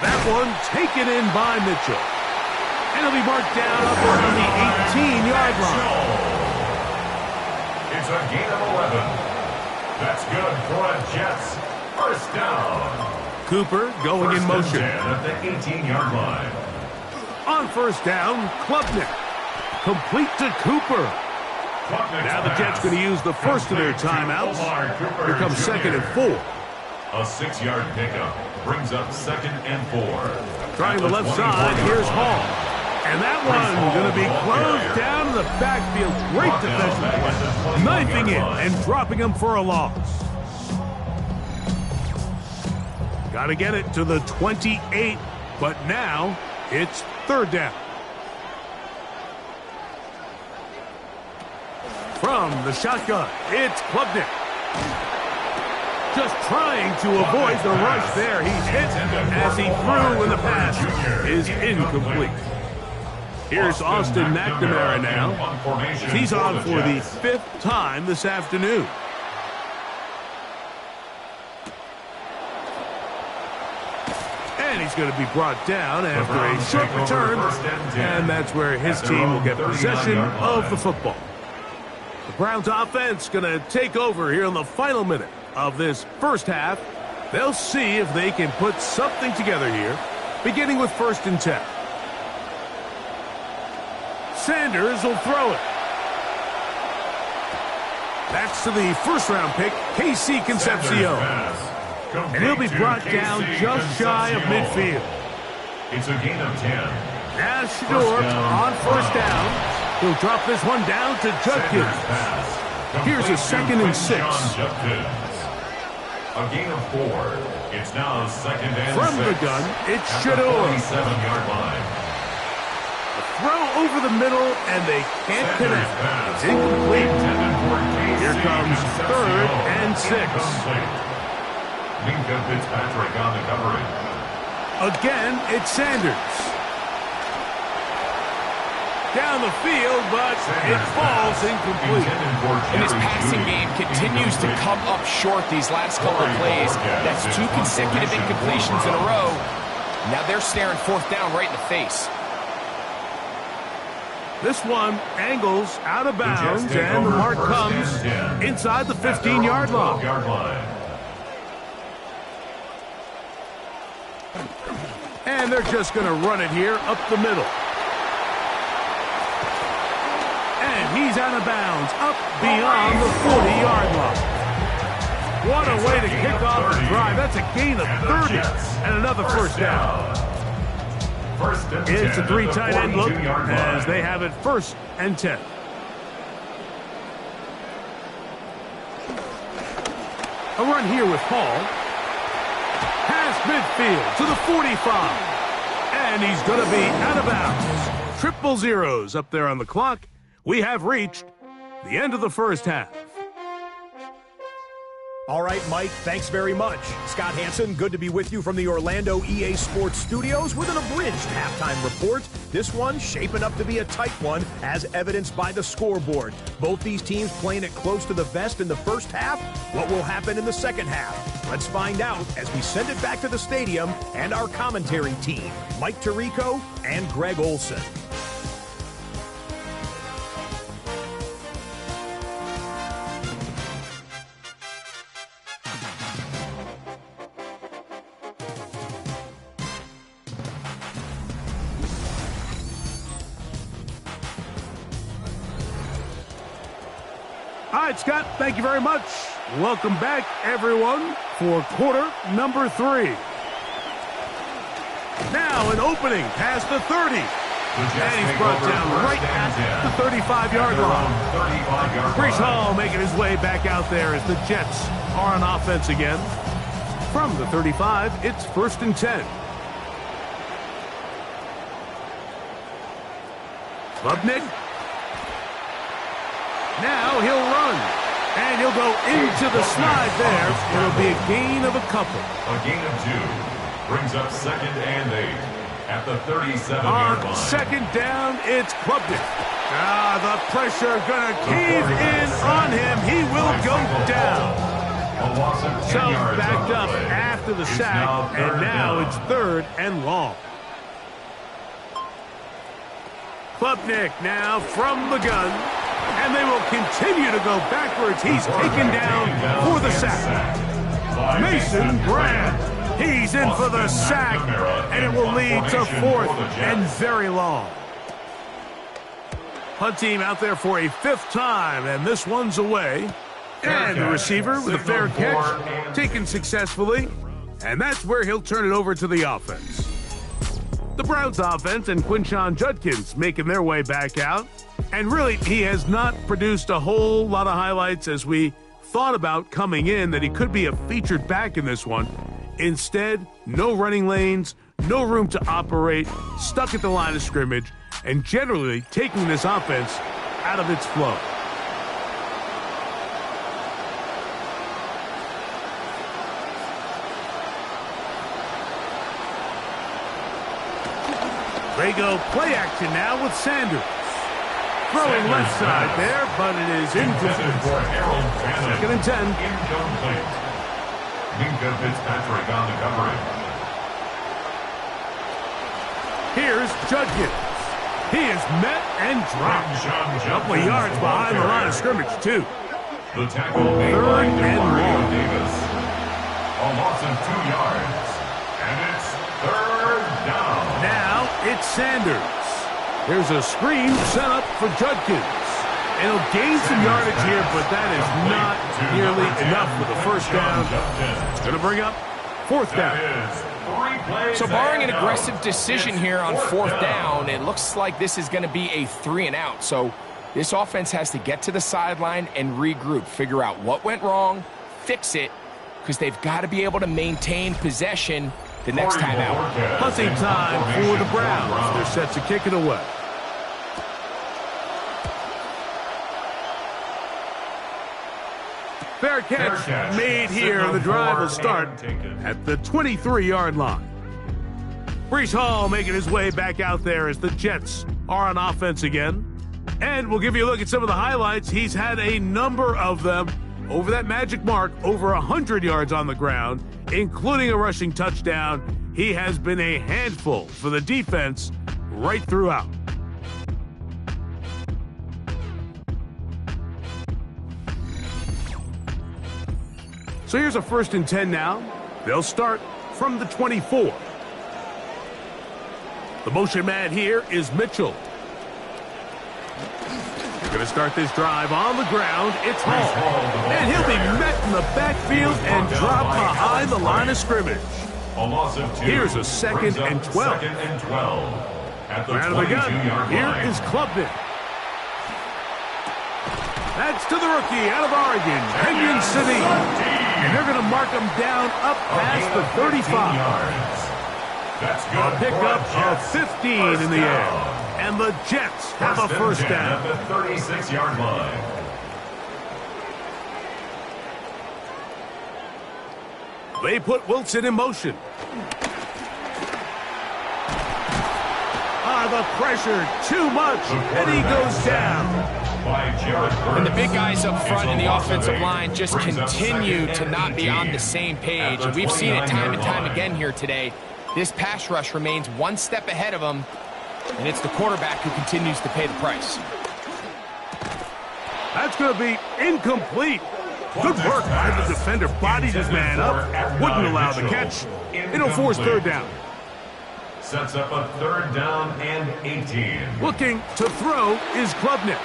Speaker 1: That one taken in by Mitchell. And he'll be marked down up around the 18-yard line.
Speaker 2: It's a gain of 11. That's good for a Jets 1st down.
Speaker 1: Cooper going in motion.
Speaker 2: At the 18-yard line.
Speaker 1: On 1st down, Klubnik. Complete to Cooper. Now the Jets going to use the first of their timeouts. Here comes 2nd and 4.
Speaker 2: A 6-yard pickup brings up 2nd and 4.
Speaker 1: Trying the left side, here's Hall. And that one going to be closed down in the backfield. Great defensive play. Knifing in and dropping him for a loss. Got to get it to the 28, but now it's 3rd down. From the shotgun, it's Klubnik. Just trying to avoid the rush there. He's hit as he threw, and the pass is incomplete. Here's Austin McNamara now. He's on for the 5th time this afternoon. And he's going to be brought down after a short return. And that's where his team will get possession of the football. The Browns offense going to take over here in the final minute of this first half. They'll see if they can put something together here, beginning with 1st and 10. Sanders will throw it. That's to the 1st-round pick, Casey Concepcion. And he'll be brought down just shy of midfield.
Speaker 2: It's a gain of 10.
Speaker 1: Now Shedeur on 1st down. He'll drop this one down to Judkins. Here's a 2nd and 6.
Speaker 2: A gain of 4. It's now 2nd and 6.
Speaker 1: From the gun, it's Shedeur.
Speaker 2: 47-yard line.
Speaker 1: A throw over the middle, and they can't connect. It's incomplete. Here comes 3rd and 6.
Speaker 2: Minkah Fitzpatrick on the covering.
Speaker 1: Again, it's Sanders. Down the field, but it falls incomplete.
Speaker 3: And his passing game continues to come up short these last couple of plays. That's 2 consecutive incompletions in a row. Now they're staring 4th down right in the face.
Speaker 1: This one angles out of bounds, and the mark comes inside the 15-yard line. And they're just going to run it here up the middle. And he's out of bounds, up beyond the 40-yard line. What a way to kick off the drive. That's a gain of 30 and another first down. It's a three tight end look as they have it 1st and 10. A run here with Hall. Past midfield to the 45. And he's going to be out of bounds. Triple zeros up there on the clock. We have reached the end of the first half.
Speaker 4: All right, Mike, thanks very much. Scott Hanson, good to be with you from the Orlando EA Sports Studios with an abridged halftime report. This one shaping up to be a tight one, as evidenced by the scoreboard. Both these teams playing it close to the vest in the first half. What will happen in the second half? Let's find out as we send it back to the stadium and our commentary team, Mike Tirico and Greg Olson.
Speaker 1: All right, Scott, thank you very much. Welcome back, everyone, for quarter number 3. Now an opening past the 30. And he's brought down right at the 35-yard line. Breece Hall making his way back out there as the Jets are on offense again. From the 35, it's 1st and 10. Klubnik. Now he'll run, and he'll go into the slide there. It'll be a gain of a couple.
Speaker 2: A gain of 2 brings up 2nd and 8 at the 37-yard line.
Speaker 1: On 2nd down, it's Klubnik. The pressure going to cave in on him. He will go down. So backed up after the sack, and now it's 3rd and long. Klubnik now from the gun. And they will continue to go backwards. He's taken down for the sack. Mason Graham. He's in for the sack. And it will lead to 4th and very long. Punt team out there for a 5th time. And this one's away. And the receiver with a fair catch. Taken successfully. And that's where he'll turn it over to the offense. The Browns offense and Quinshon Judkins making their way back out. And really, he has not produced a whole lot of highlights as we thought about coming in that he could be a featured back in this one. Instead, no running lanes, no room to operate, stuck at the line of scrimmage, and generally taking this offense out of its flow. They go play action now with Sanders. Throwing left side there, but it is incomplete. 2nd and 10.
Speaker 2: Incomplete. Minkah Fitzpatrick on the coverage.
Speaker 1: Here's Judkins. He is met and dropped. A couple of yards behind the line of scrimmage, too.
Speaker 2: The tackle made by Demario Davis. A loss of 2 yards. And it's 3rd down.
Speaker 1: Now it's Sanders. There's a screen set up for Judkins. It'll gain some yardage here, but that is not nearly enough for the 1st down. It's going to bring up 4th down.
Speaker 3: So barring an aggressive decision here on 4th down, it looks like this is going to be a 3 and out. So this offense has to get to the sideline and regroup, figure out what went wrong, fix it, because they've got to be able to maintain possession the next time out.
Speaker 1: Punting time for the Browns. They're set to kick it away. Fair catch made here, and the drive will start at the 23-yard line. Breece Hall making his way back out there as the Jets are on offense again. And we'll give you a look at some of the highlights. He's had a number of them over that magic mark, over 100 yards on the ground, including a rushing touchdown. He has been a handful for the defense right throughout. So here's a 1st and 10 now. They'll start from the 24. The motion man here is Mitchell. They're going to start this drive on the ground. It's Hall. And he'll be met in the backfield and dropped behind the line of scrimmage.
Speaker 2: A loss of 2.
Speaker 1: Here's a 2nd and 12.
Speaker 2: 2nd and 12. At the
Speaker 1: Out of the gun,
Speaker 2: 22-yard
Speaker 1: here
Speaker 2: line.
Speaker 1: is Klubnik. That's to the rookie out of Oregon, Kenyon City. And they're going to mark him down up past the 35.
Speaker 2: That's
Speaker 1: A
Speaker 2: good.
Speaker 1: pickup of 15 in the air. And the Jets have a 1st down.
Speaker 2: At the 36-yard line.
Speaker 1: They put Wilson in motion. The pressure, too much, and he goes down.
Speaker 3: And the big guys up front in the offensive line just continue to not be on the same page. And we've seen it time and time again here today. This pass rush remains one step ahead of them, and it's the quarterback who continues to pay the price.
Speaker 1: That's going to be incomplete. Good work by the defender. Bodied his man up. Wouldn't allow the catch. It'll force 3rd down.
Speaker 2: Sets up a 3rd down and 18.
Speaker 1: Looking to throw is Klubnik.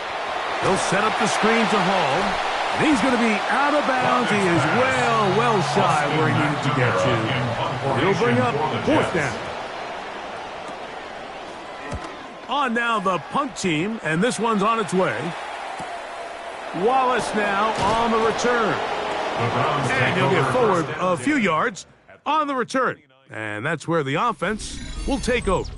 Speaker 1: He'll set up the screen to Hall. And he's going to be out of bounds. He is well shy where he needed to get to. He'll bring up 4th down. On now the punt team, and this one's on its way. Wallace now on the return. And he'll get forward a few yards on the return. And that's where the offense will take over.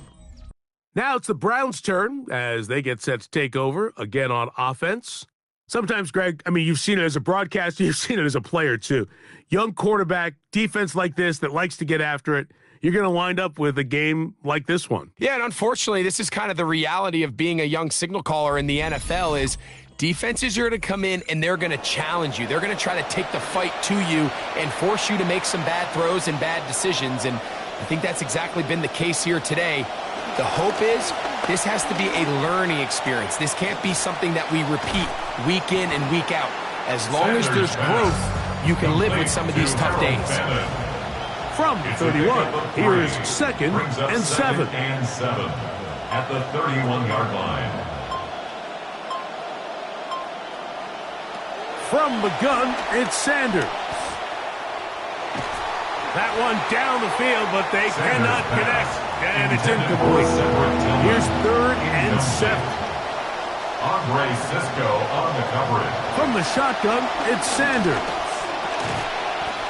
Speaker 1: Now it's the Browns' turn as they get set to take over again on offense. Sometimes, Greg, I mean, you've seen it as a broadcaster, you've seen it as a player too. Young quarterback, defense like this that likes to get after it. You're going to wind up with a game like this one.
Speaker 3: Yeah, and unfortunately, this is kind of the reality of being a young signal caller in the NFL is defenses are going to come in and they're going to challenge you. They're going to try to take the fight to you and force you to make some bad throws and bad decisions. And I think that's exactly been the case here today. The hope is this has to be a learning experience. This can't be something that we repeat week in and week out. As long as there's growth, you can live with some of these tough days.
Speaker 1: From 31, here is 2nd and 7.
Speaker 2: At the 31-yard line.
Speaker 1: From the gun, it's Sanders. That one down the field, but they cannot connect. And it's incomplete. Here's 3rd and 7.
Speaker 2: Andre Cisco on the coverage.
Speaker 1: From the shotgun, it's Sanders.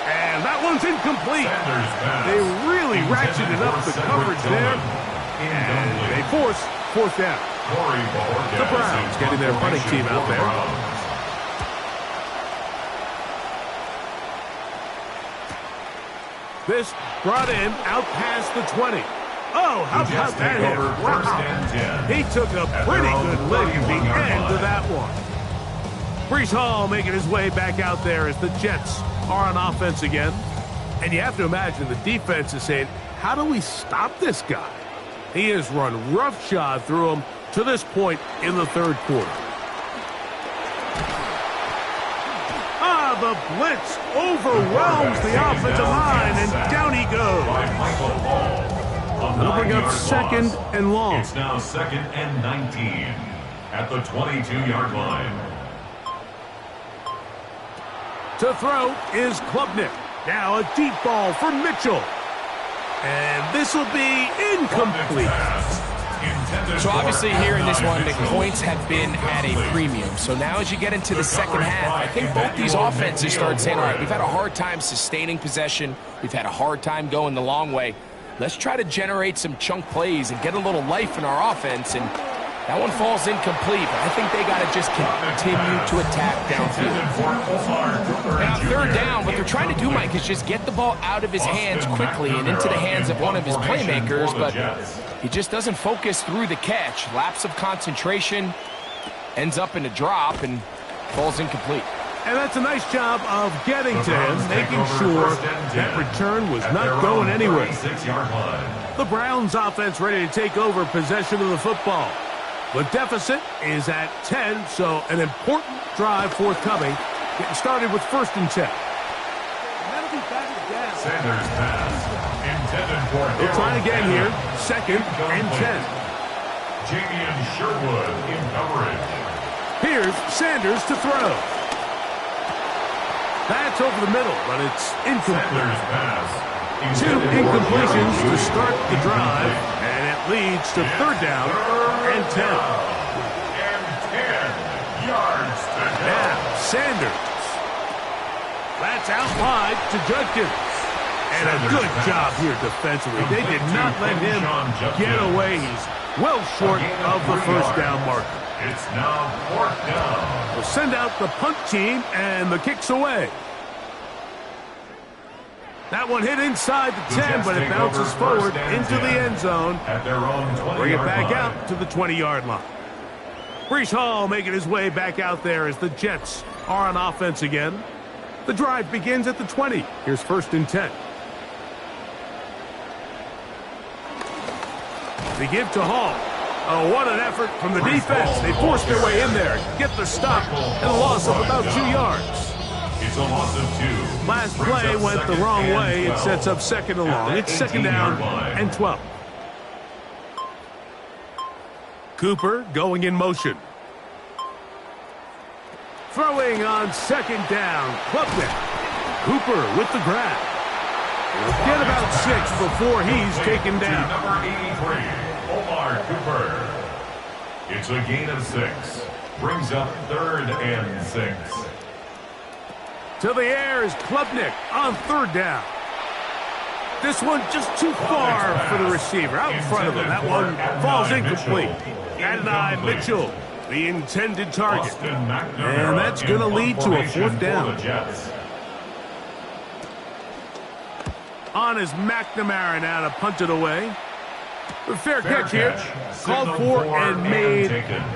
Speaker 1: And that one's incomplete. They really ratcheted up the coverage there. And they force 4th down. The Browns getting their punting team out there. This brought in out past the 20. Oh, how about that hit? Wow. He took a pretty good lick at the end of that one. Breece Hall making his way back out there as the Jets are on offense again. And you have to imagine the defense is saying, how do we stop this guy? He has run roughshod through him to this point in the 3rd quarter. The blitz overwhelms the offensive line, and down he goes. They'll bring up 2nd and long.
Speaker 2: It's now 2nd and 19 at the 22-yard line.
Speaker 1: To throw is Klubnik. Now a deep ball for Mitchell. And this will be incomplete.
Speaker 3: So obviously here in this one, the points have been at a premium. So now as you get into the second half, I think both these offenses start saying, all right, we've had a hard time sustaining possession. We've had a hard time going the long way. Let's try to generate some chunk plays and get a little life in our offense. And that one falls incomplete, but I think they got to just continue to attack downfield. Now, 3rd down, what they're trying to do, Mike, is just get the ball out of his hands quickly and into the hands of one of his playmakers, but he just doesn't focus through the catch. Lapse of concentration, ends up in a drop, and falls incomplete.
Speaker 1: And that's a nice job of getting to him, making sure that return was not going anywhere. The Browns offense ready to take over possession of the football. The deficit is at 10, so an important drive forthcoming. Getting started with 1st and 10.
Speaker 2: Sanders' pass. Intended for
Speaker 1: They'll try again here. Second and 10.
Speaker 2: Jamian Sherwood in coverage.
Speaker 1: Here's Sanders to throw. That's over the middle, but it's incomplete.
Speaker 2: Sanders' pass.
Speaker 1: 2 incompletions to start the drive, and it leads to third down and 10.
Speaker 2: And 10 yards to go.
Speaker 1: Now, Sanders. That's out wide to Judkins. And a good job here defensively. They did not let him get away. He's well short of the first down marker.
Speaker 2: It's now fourth down.
Speaker 1: We'll send out the punt team, and the kick's away. That one hit inside the 10, but it bounces forward into the end zone.
Speaker 2: At their own 20-yard
Speaker 1: Bring it back
Speaker 2: line.
Speaker 1: out to the 20-yard line. Breece Hall making his way back out there as the Jets are on offense again. The drive begins at the 20. Here's first and 10. They give to Hall. Oh, what an effort from the defense. They force their way in there, get the stop, and a loss of about 2 yards.
Speaker 2: It's a loss of 2.
Speaker 1: Last play went the wrong way. It sets up second and long. It's second down and 12. Cooper going in motion. Throwing on second down. Klubnik. Cooper with the grab. He'll get about 6 before he's taken down.
Speaker 2: Number 83, Omar Cooper. It's a gain of 6. Brings up third and 6.
Speaker 1: To the air is Klubnik on third down. This one just too far for the receiver. Out in front of him. That one falls incomplete. Adonai Mitchell, the intended target. And that's going to lead to a fourth down. On is McNamara now to punt it away. The fair catch here, called for and made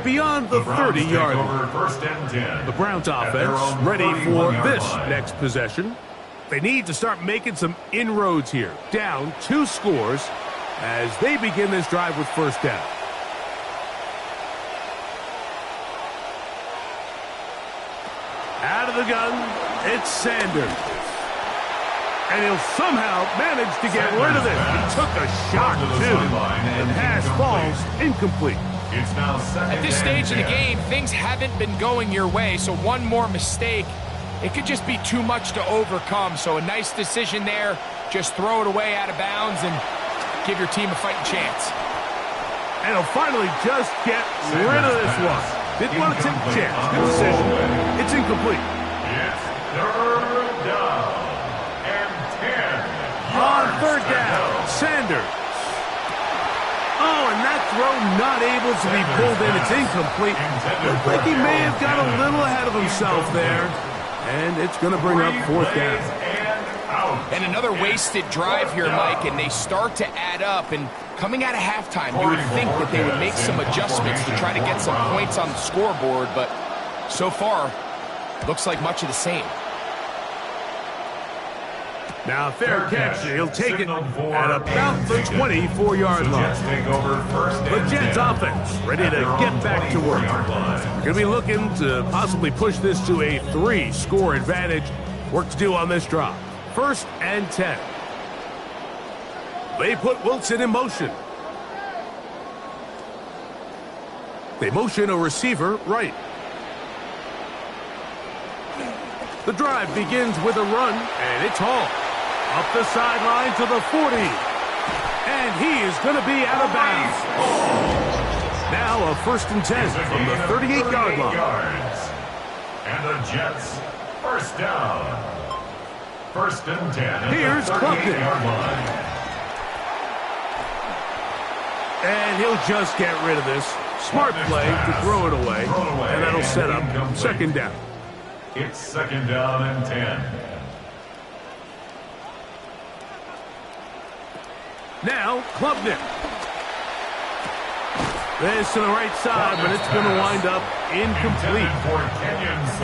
Speaker 1: beyond the 30-yard line. The Browns offense ready for this next possession. They need to start making some inroads here. Down 2 scores as they begin this drive with first down. Out of the gun, it's Sanders. And he'll somehow manage to get rid of it. He took a shot, too. The pass falls incomplete.
Speaker 2: It's now second.
Speaker 3: At this stage of the game, things haven't been going your way, so one more mistake, it could just be too much to overcome. So a nice decision there. Just throw it away out of bounds and give your team a fighting chance.
Speaker 1: And he'll finally just get rid of this one. Didn't want to take a chance. Good decision. It's incomplete.
Speaker 2: It's third down.
Speaker 1: On third down, Sanders. Oh, and that throw not able to be pulled in. It's incomplete. Looked like he may have got a little ahead of himself there. And it's going to bring up fourth down.
Speaker 3: And another wasted drive here, Mike, and they start to add up. And coming out of halftime, you would think that they would make some adjustments to try to get some points on the scoreboard. But so far, looks like much of the same.
Speaker 1: Now, fair catch. He'll take it at about the 24-yard line. The Jets offense ready to get back to work. They're going to be looking to possibly push this to a 3-score advantage. Work to do on this drop. First and 10. They put Wilson in motion. They motion a receiver right. The drive begins with a run, and it's Hall. Up the sideline to the 40. And he is going to be out of bounds. Now a first and 10 from the 38-yard line.
Speaker 2: And the Jets, first down. First and 10.
Speaker 1: Here's Klubnik. And he'll just get rid of this. Smart play to throw it away. And that'll set up second down.
Speaker 2: It's second down and 10.
Speaker 1: Now, Klubnik. This to the right side, but it's going to wind up incomplete.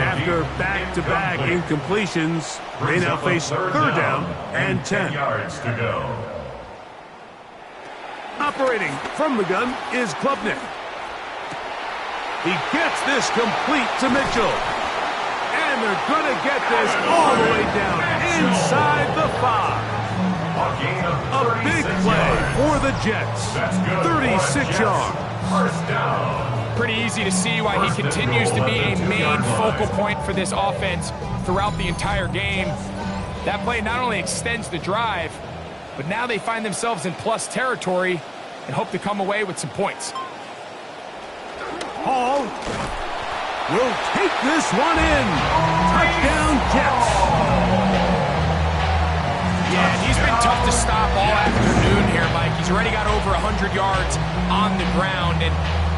Speaker 1: After back-to-back incompletions, they now face third down and 10.
Speaker 2: yards to go.
Speaker 1: Operating from the gun is Klubnik. He gets this complete to Mitchell. And they're going to get this all the way down inside the 5. Jets.
Speaker 2: That's good.
Speaker 1: 36
Speaker 2: Jets.
Speaker 1: yards.
Speaker 2: First down.
Speaker 3: Pretty easy to see why he continues to be a main focal point for this offense throughout the entire game. That play not only extends the drive, but now they find themselves in plus territory and hope to come away with some points.
Speaker 1: Hall will take this one in. Touchdown, Jets.
Speaker 3: Yeah, he's been tough to stop all afternoon here, Mike. He's already got over 100 yards on the ground, and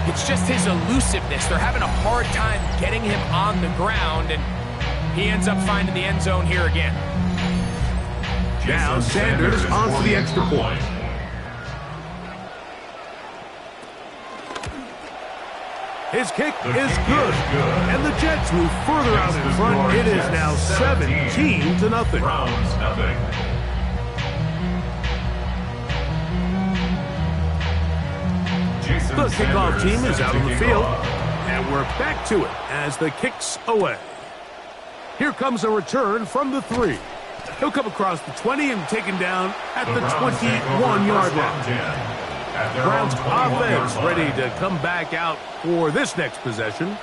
Speaker 3: it's just his elusiveness. They're having a hard time getting him on the ground, and he ends up finding the end zone here again.
Speaker 1: Now Sanders on for the extra point. His kick is good, and the Jets move further out in front. It is now 17-0.
Speaker 2: Browns nothing.
Speaker 1: The kickoff team is out on the field, and we're back to it as the kick's away. Here comes a return from the 3. He'll come across the 20 and taken down at the 21-yard line. Browns offense ready to come back out for this next possession.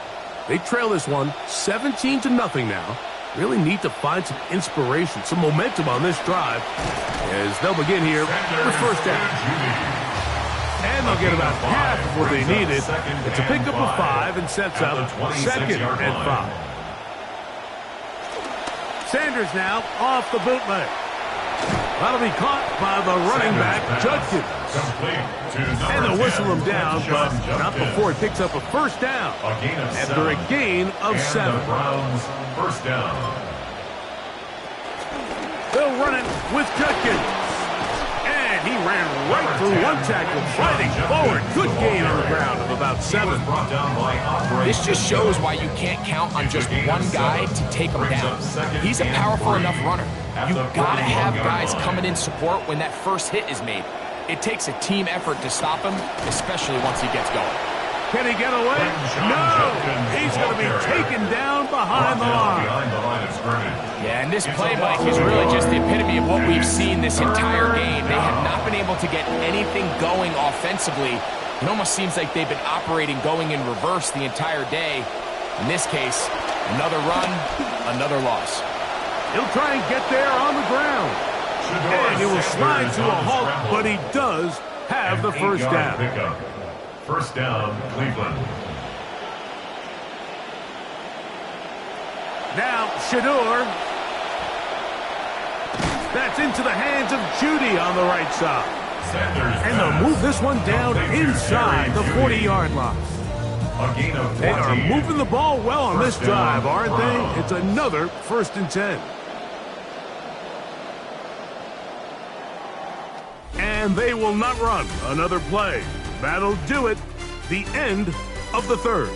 Speaker 1: They trail this one 17-0 now. Really need to find some inspiration, some momentum on this drive as they'll begin here with first down. And they'll get about half of what they needed. It's a pickup of 5 and sets up second and 5. Sanders now off the bootleg. That'll be caught by the running back, Judkins. And they'll whistle him down, but not before he picks up a first down after a gain of 7.
Speaker 2: First down.
Speaker 1: They'll run it with Judkins. And he ran right through one tackle, fighting forward. Good gain on the ground of about 7.
Speaker 3: This just shows why you can't count on just one guy to take him down. He's a powerful enough runner. You've got to have guys coming in support when that first hit is made. It takes a team effort to stop him, especially once he gets going.
Speaker 1: Can he get away? No! He's going to be taken down behind the line.
Speaker 3: Yeah, and this play, Mike, is really just the epitome of what we've seen this entire game. They have not been able to get anything going offensively. It almost seems like they've been operating going in reverse the entire day. In this case, another run, another loss.
Speaker 1: He'll try and get there on the ground. And he will slide to a halt, but he does have the first down.
Speaker 2: First down, Cleveland.
Speaker 1: Now, Shedeur. That's into the hands of Judy on the right side. And they'll move this one down inside the 40-yard line. They are moving the ball well on this drive, aren't they? It's another 1st and 10. And they will not run another play. That'll do it. The end of the 3rd.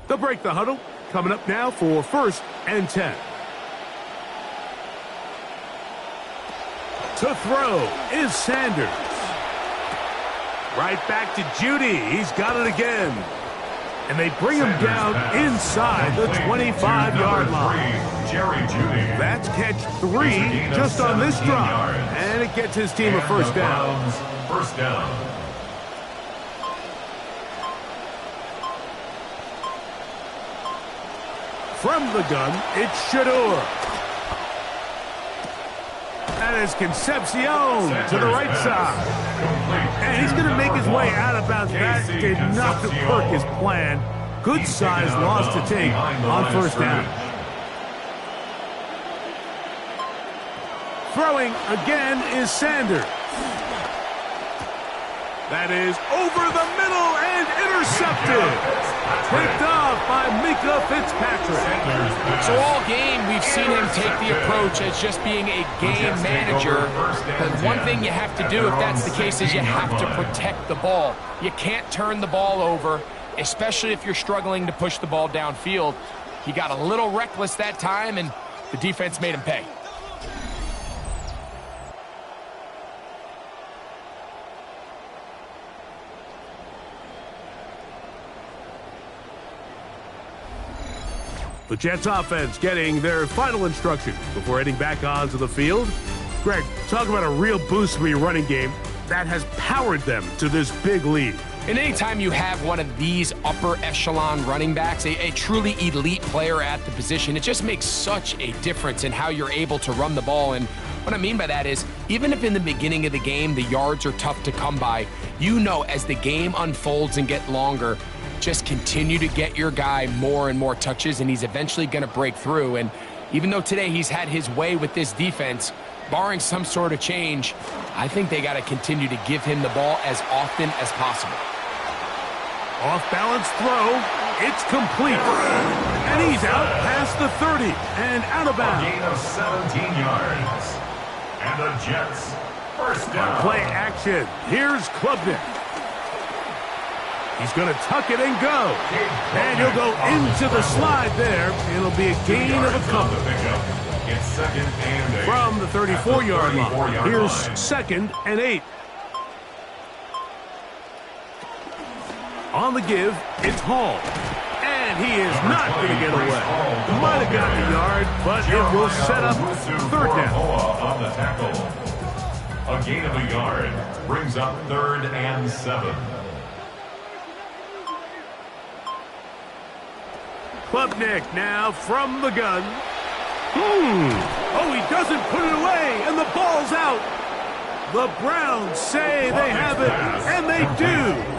Speaker 1: They'll break the huddle. Coming up now for 1st and 10. To throw is Sanders. Right back to Judy. He's got it again. And they bring him down inside the 25-yard line. That's catch 3 just on this drive. And it gets his team a first down.
Speaker 2: First down.
Speaker 1: From the gun, it's Shedeur. That is Concepcion to the right side. And he's going to make his way out of bounds. That did not work his plan. Good size loss to take on first down. Throwing again is Sanders. That is over the middle and intercepted. Picked off by Minkah Fitzpatrick.
Speaker 3: So all game, we've seen him take the approach as just being a game manager. But one thing you have to do, if that's the case, is you have to protect the ball. You can't turn the ball over, especially if you're struggling to push the ball downfield. He got a little reckless that time, and The defense made him pay.
Speaker 1: The Jets offense getting their final instruction before heading back onto the field. Greg, talk about a real boost for your running game that has powered them to this big lead.
Speaker 3: And anytime you have one of these upper echelon running backs, a truly elite player at the position, it just makes such a difference in how you're able to run the ball. And what I mean by that is, even if in the beginning of the game the yards are tough to come by, you know as the game unfolds and get longer, just continue to get your guy more and more touches, and he's eventually going to break through. And even though today he's had his way with this defense, barring some sort of change, I think they got to continue to give him the ball as often as possible.
Speaker 1: Off-balance throw. It's complete. And he's out past the 30 and out of bounds.
Speaker 2: A gain of 17 yards. And the Jets first down.
Speaker 1: Play action. Here's Klubnik. He's going to tuck it and go. And he'll go into the slide there. It'll be a gain of a couple.
Speaker 2: It's second and 8.
Speaker 1: From the 34-yard line. Here's second and 8. On the give, it's Hall. And he is not going to get away. Might have got the yard, but it will set up third down.
Speaker 2: On the tackle. A gain of a yard brings up 3rd and 7.
Speaker 1: Klubnik now from the gun. Oh, he doesn't put it away, and the ball's out. The Browns say they have it, and they do.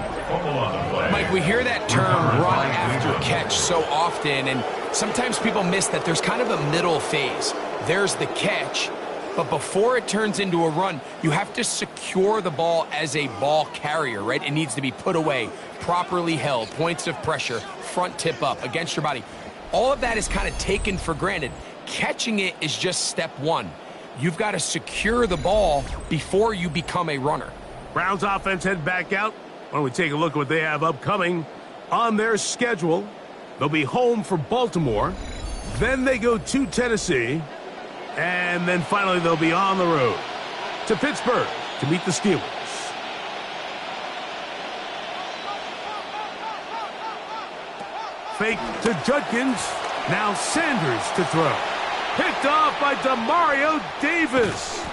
Speaker 3: Mike, we hear that term run after catch so often, and sometimes people miss that there's kind of a middle phase. There's the catch, but before it turns into a run, you have to secure the ball as a ball carrier, right? It needs to be put away, properly held, points of pressure, front tip up against your body. All of that is kind of taken for granted. Catching it is just step one. You've got to secure the ball before you become a runner.
Speaker 1: Browns offense head back out. Why don't we take a look at what they have upcoming on their schedule. They'll be home for Baltimore. Then they go to Tennessee. And then finally they'll be on the road to Pittsburgh to meet the Steelers. Fake to Judkins. Now Sanders to throw. Picked off by Demario Davis.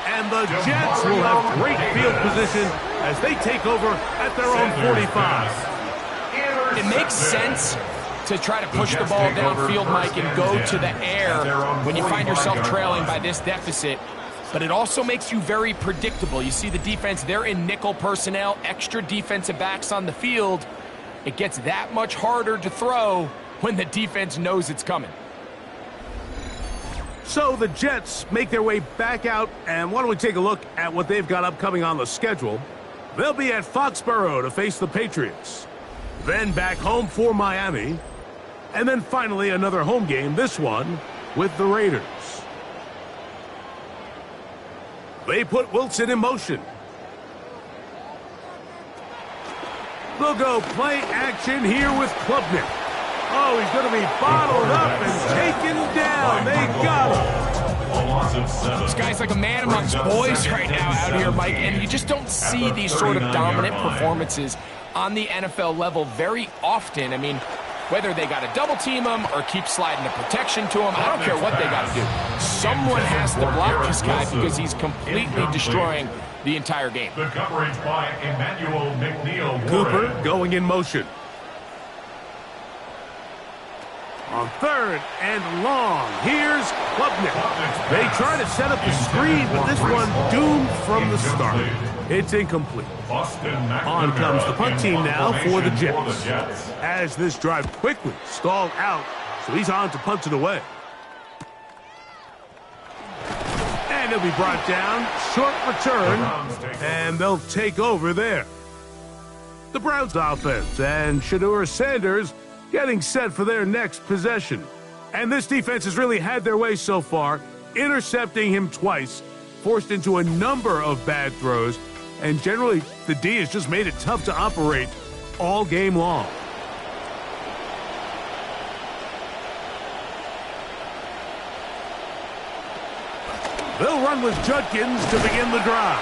Speaker 1: And the Jets will have great field position as they take over at their own 45.
Speaker 3: It makes sense to try to push the ball downfield, Mike, and go to the air when you find yourself trailing by this deficit. But it also makes you very predictable. You see the defense, they're in nickel personnel, extra defensive backs on the field. It gets that much harder to throw when the defense knows it's coming.
Speaker 1: So the Jets make their way back out, and why don't we take a look at what they've got upcoming on the schedule. They'll be at Foxborough to face the Patriots. Then back home for Miami. And then finally another home game, this one with the Raiders. They put Wilson in motion. They'll go play action here with Klubnik. Oh, he's going to be bottled up and taken down. They got him.
Speaker 3: This guy's like a man amongst boys right now out here, Mike, and you just don't see these sort of dominant performances on the NFL level very often. I mean, whether they got to double team him or keep sliding the protection to him, I don't care what they got to do. Someone has to block this guy because he's completely destroying the entire game.
Speaker 2: The coverage by Emmanuel McNeil.
Speaker 1: Cooper going in motion. On third and long, here's Klubnik. They try to set up the screen, but this one doomed from the start. It's incomplete. On comes the punt team now for the Jets. As this drive quickly stalled out, so he's on to punt it away. And he'll be brought down, short return, and they'll take over there. The Browns offense and Shedeur Sanders getting set for their next possession. And this defense has really had their way so far, intercepting him twice, forced into a number of bad throws, and generally the D has just made it tough to operate all game long. They'll run with Judkins to begin the drive.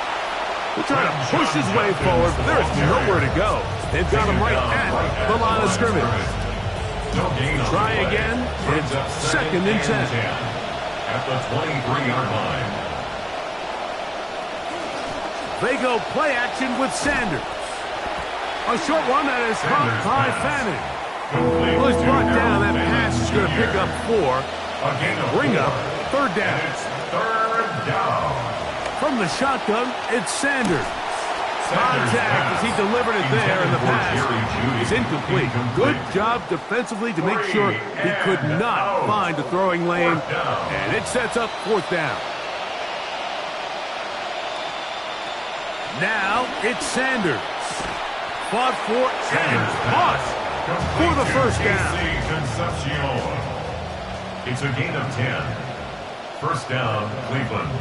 Speaker 1: He'll try to push his way forward, but there's nowhere to go. They've got him right at the line of scrimmage. Try again. It's 2nd and 10.
Speaker 2: At the 23-yard line.
Speaker 1: They go play action with Sanders. A short one that is caught by Fanning. Well, he's brought down. That pass is going to pick up 4. Bring up 3rd down.
Speaker 2: It's 3rd down.
Speaker 1: From the shotgun, it's Sanders. Contact as he delivered it there, and the pass is incomplete. Good job defensively to make sure he could not find a throwing lane, and it sets up 4th down. Now it's Sanders. Fought for and caught for the 1st down.
Speaker 2: It's a gain of 10. 1st down, Cleveland.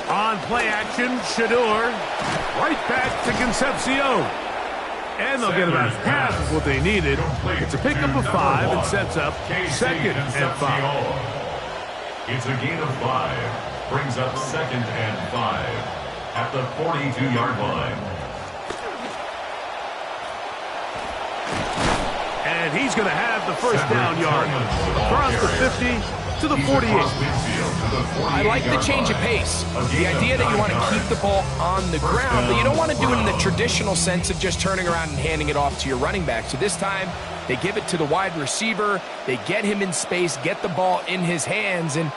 Speaker 1: On play action, Shador. Right back to Concepcion. And they'll get about half of what they needed. It's a pickup of 5 and sets up 2nd and 5.
Speaker 2: It's a gain of 5. Brings up 2nd and 5 at the 42-yard line.
Speaker 1: And he's going to have the 1st down yard. Across the 50 to the 48.
Speaker 3: I like the change of pace. The idea that you want to keep the ball on the ground, but you don't want to do it in the traditional sense of just turning around and handing it off to your running back. So this time, they give it to the wide receiver. They get him in space, get the ball in his hands, and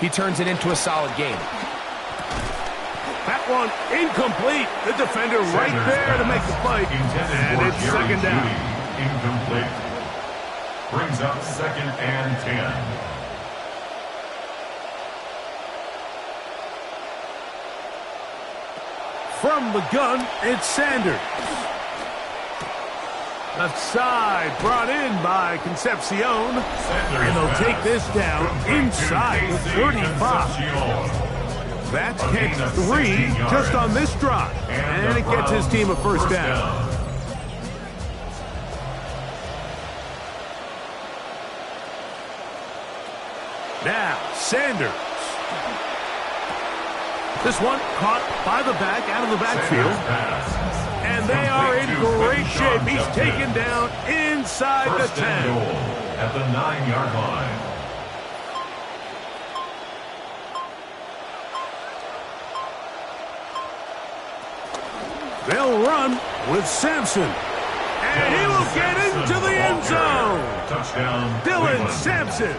Speaker 3: he turns it into a solid game.
Speaker 1: That one incomplete. The defender right there to make the play. And it's 2nd down.
Speaker 2: Incomplete. Brings up 2nd and 10.
Speaker 1: From the gun, it's Sanders. Left side brought in by Concepcion. And they'll take this down inside the 35. That's catch 3 just on this drive. And it gets his team a 1st down. Now, Sanders. This one caught by the back out of the backfield. And they are in great shape. He's taken down inside the 10.
Speaker 2: At the 9-yard line.
Speaker 1: They'll run with Sampson. And he will get into the end zone.
Speaker 2: Touchdown,
Speaker 1: Dylan Sampson.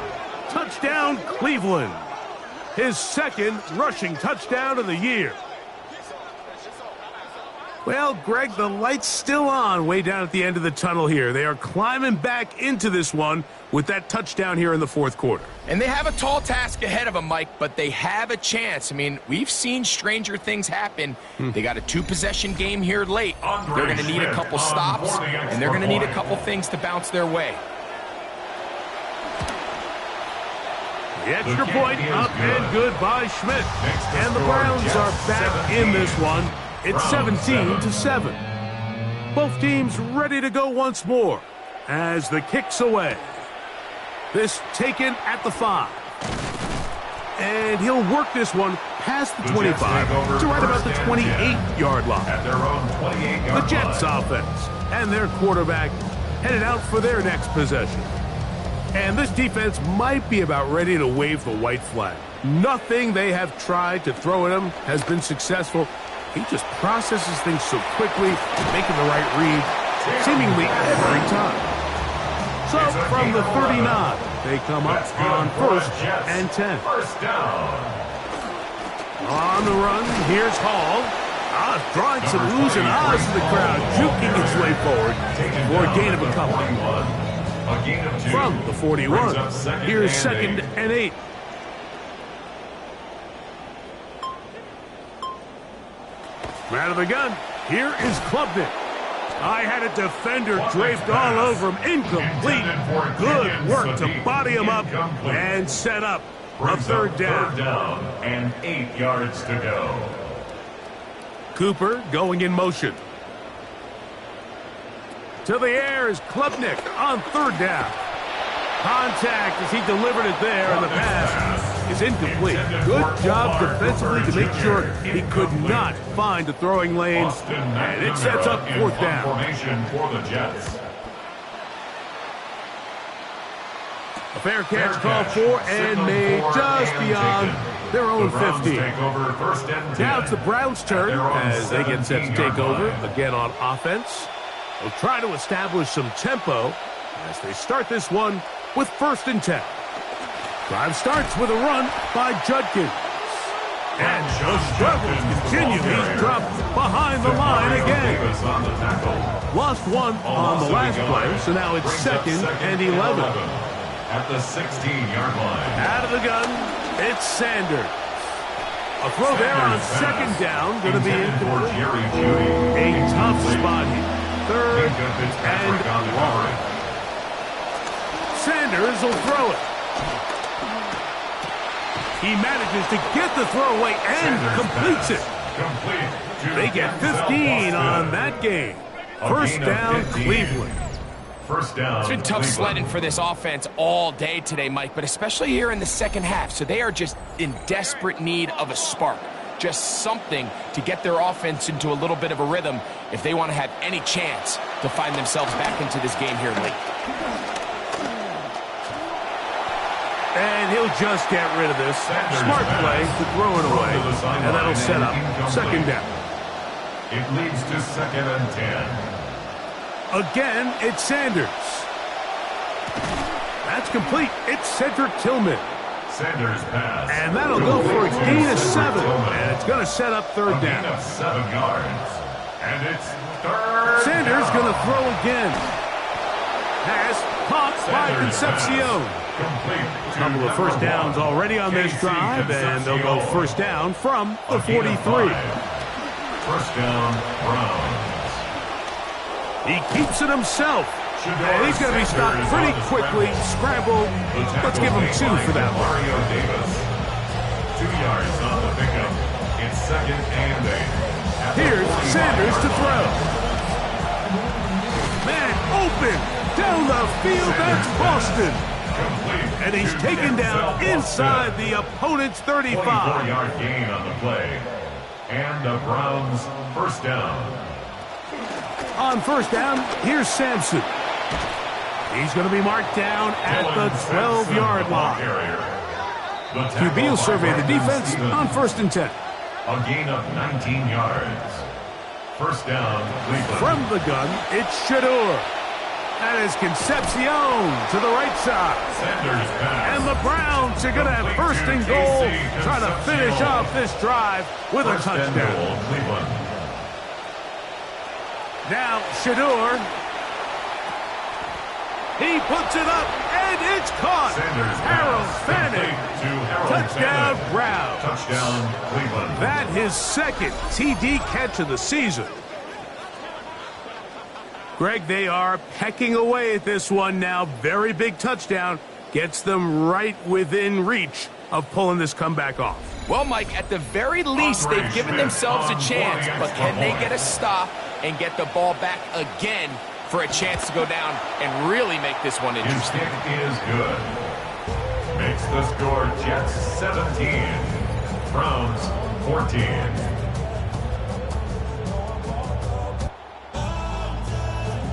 Speaker 1: Touchdown, Cleveland. His 2nd rushing touchdown of the year. Well, Greg, the light's still on way down at the end of the tunnel here. They are climbing back into this one with that touchdown here in the 4th quarter.
Speaker 3: And they have a tall task ahead of them, Mike, but they have a chance. I mean, we've seen stranger things happen. They got a 2-possession game here late. They're going to need a couple stops, and they're going to need a couple things to bounce their way.
Speaker 1: The extra point up and good by Schmidt. And the Browns are back in this one. It's 17-7. Both teams ready to go once more as the kick's away. This taken at the 5. And he'll work this one past the 25 to right about the 28-yard line. The Jets offense and their quarterback headed out for their next possession. And this defense might be about ready to wave the white flag. Nothing they have tried to throw at him has been successful. He just processes things so quickly, making the right read seemingly every time. So from the 39, they come up on 1st and 10.
Speaker 2: First down.
Speaker 1: On the run, here's Hall. Drawing some oohs and ahs in the crowd, juking its way forward for a gain of a couple. From the 41, here's 2nd and 8. Out of the gun, here is Klubnik. I had a defender draped all over him, incomplete. Good work to body him up and set up a 3rd down.
Speaker 2: 3rd down and 8 yards to go.
Speaker 1: Cooper going in motion. To the air is Klubnik on 3rd down. Contact as he delivered it there, and the pass is incomplete. Good job defensively to make sure he could not find the throwing lane, and it sets up fourth down.
Speaker 2: Formation for the Jets.
Speaker 1: A fair catch called for and made just beyond their own 15. Now it's the Browns' turn as they get set to take over again on offense. They'll try to establish some tempo as they start this one with 1st and 10. Drive starts with a run by Judkins. And the struggles continue. He's dropped behind the line again. Lost one on the last play, so now it's 2nd and 11.
Speaker 2: At the 16-yard line.
Speaker 1: Out of the gun, it's Sanders. A throw there on 2nd down, going to be incomplete. A tough spot here. 3rd and long. Sanders will throw it. He manages to get the throw away and completes it. They get 15 on that game. 1st down, Cleveland.
Speaker 2: First down.
Speaker 3: It's been tough sledding for this offense all day today, Mike, but especially here in the second half. So they are just in desperate need of a spark. Just something to get their offense into a little bit of a rhythm if they want to have any chance to find themselves back into this game here late.
Speaker 1: And he'll just get rid of this. Smart play to throw it away, and that'll set up 2nd down.
Speaker 2: It leads to 2nd and 10.
Speaker 1: Again, it's Sanders. That's complete. It's Cedric Tillman.
Speaker 2: Sanders pass.
Speaker 1: And that'll go for a gain of 7. And it's going to set up 3rd down.
Speaker 2: Gain of 7 yards. And it's 3rd
Speaker 1: Sanders
Speaker 2: down.
Speaker 1: going to throw again. Pass caught by Concepcion. A couple of 1st downs already on this drive, and they'll go 1st down from the 43.
Speaker 2: 1st down, Browns.
Speaker 1: He keeps it himself. And he's going to be stopped pretty quickly. Scramble. Let's give him 2 for that one.
Speaker 2: Mario Davis. 2 yards on the pickup. It's 2nd and 8.
Speaker 1: Here's Sanders to throw. Man open. Down the field. That's Boston. And he's taken down inside the opponent's 35.
Speaker 2: 24-yard gain on the play. And the Browns 1st down.
Speaker 1: On 1st down, here's Sampson. He's going to be marked down at the 12-yard line. QB will survey the defense on 1st and 10.
Speaker 2: A gain of 19 yards. 1st down, Cleveland.
Speaker 1: From the gun, it's Shador. That is Concepcion to the right side.
Speaker 2: Sanders pass.
Speaker 1: And the Browns are going to have 1st and goal, trying to finish off this drive with a touchdown.
Speaker 2: Cleveland.
Speaker 1: Now, Shador. He puts it up, and it's caught. Harold Fanning. Touchdown, Browns.
Speaker 2: Touchdown, Cleveland.
Speaker 1: That his 2nd TD catch of the season. Greg, they are pecking away at this one now. Very big touchdown. Gets them right within reach of pulling this comeback off.
Speaker 3: Well, Mike, at the very least, they've given themselves a chance, but can they get a stop and get the ball back again for a chance to go down and really make this one interesting?
Speaker 2: His kick is good. Makes the score Jets 17, Browns 14.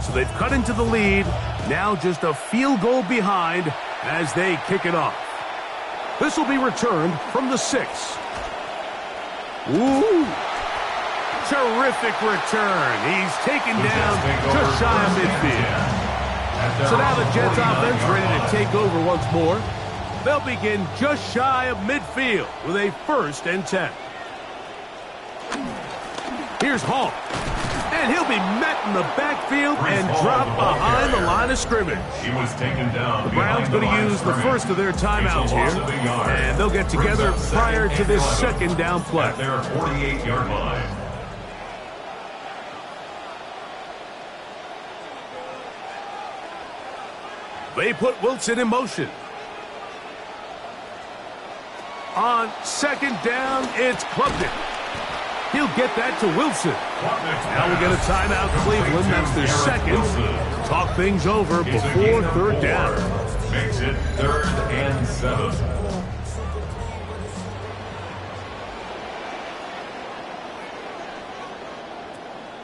Speaker 1: So they've cut into the lead. Now just a field goal behind as they kick it off. This will be returned from the 6. Ooh. Terrific return. He's taken down just shy of midfield. So now the Jets offense ready to take over once more. They'll begin just shy of midfield with a 1st and 10. Here's Hall. And he'll be met in the backfield and dropped behind the line of scrimmage.
Speaker 2: He was taken down.
Speaker 1: The Browns going to use the first of their timeouts here, and they'll get together prior to this 2nd down play.
Speaker 2: At their 48-yard line.
Speaker 1: They put Wilson in motion. On 2nd down, it's Klubnik. He'll get that to Wilson. Now we'll get a timeout, Cleveland. That's their 2nd. Talk things over before 3rd down.
Speaker 2: Makes it 3rd and 7.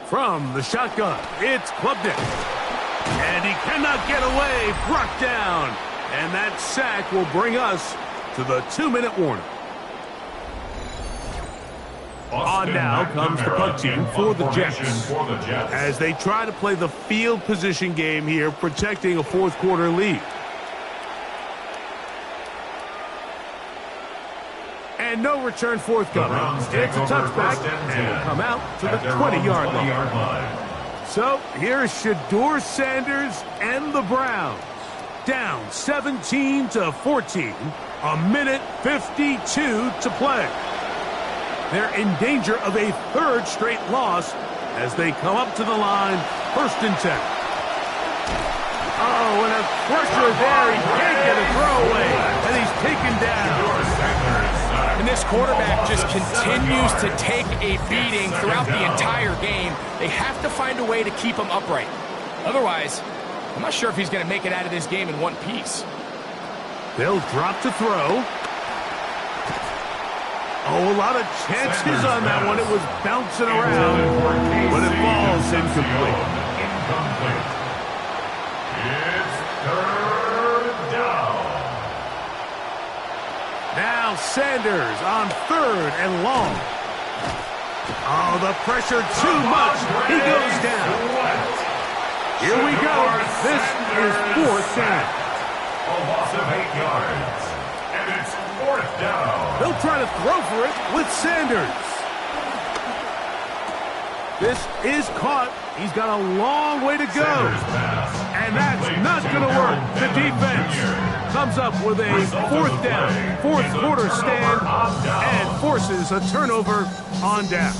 Speaker 1: From the shotgun, it's Klubnik. And he cannot get away, brought down. And that sack will bring us to the 2-minute warning. On now comes the punt team for the Jets. As they try to play the field position game here, protecting a fourth-quarter lead. And no return forthcoming. It's a touchback, and will come out to the 20-yard line. So here's Shedeur Sanders and the Browns. Down 17-14. A minute 52 to play. They're in danger of a third straight loss as they come up to the line, 1st and 10. Oh, and a pressure there. He can't get a throwaway, and he's taken down.
Speaker 3: And this quarterback just continues to take a beating throughout the entire game. They have to find a way to keep him upright. Otherwise, I'm not sure if he's going to make it out of this game in one piece.
Speaker 1: They'll drop to throw. Oh, a lot of chances on that one. It was bouncing around, but it falls incomplete.
Speaker 2: It's 3rd down.
Speaker 1: Now Sanders on 3rd and long. Oh, the pressure too much. He goes down. Here we go. This is 4th down.
Speaker 2: A loss of 8 yards. And it's 4th down.
Speaker 1: They'll try to throw for it with Sanders. This is caught. He's got a long way to go. And that's not going to work. The defense comes up with a 4th down, 4th quarter stand, and forces a turnover on down.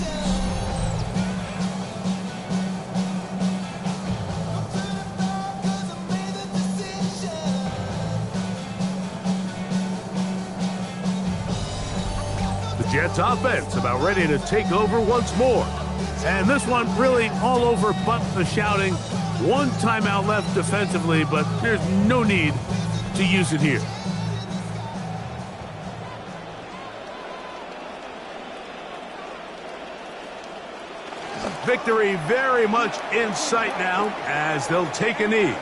Speaker 1: Jets offense about ready to take over once more. And this one really all over but the shouting. One timeout left defensively, but there's no need to use it here. Victory very much in sight now as they'll take a knee.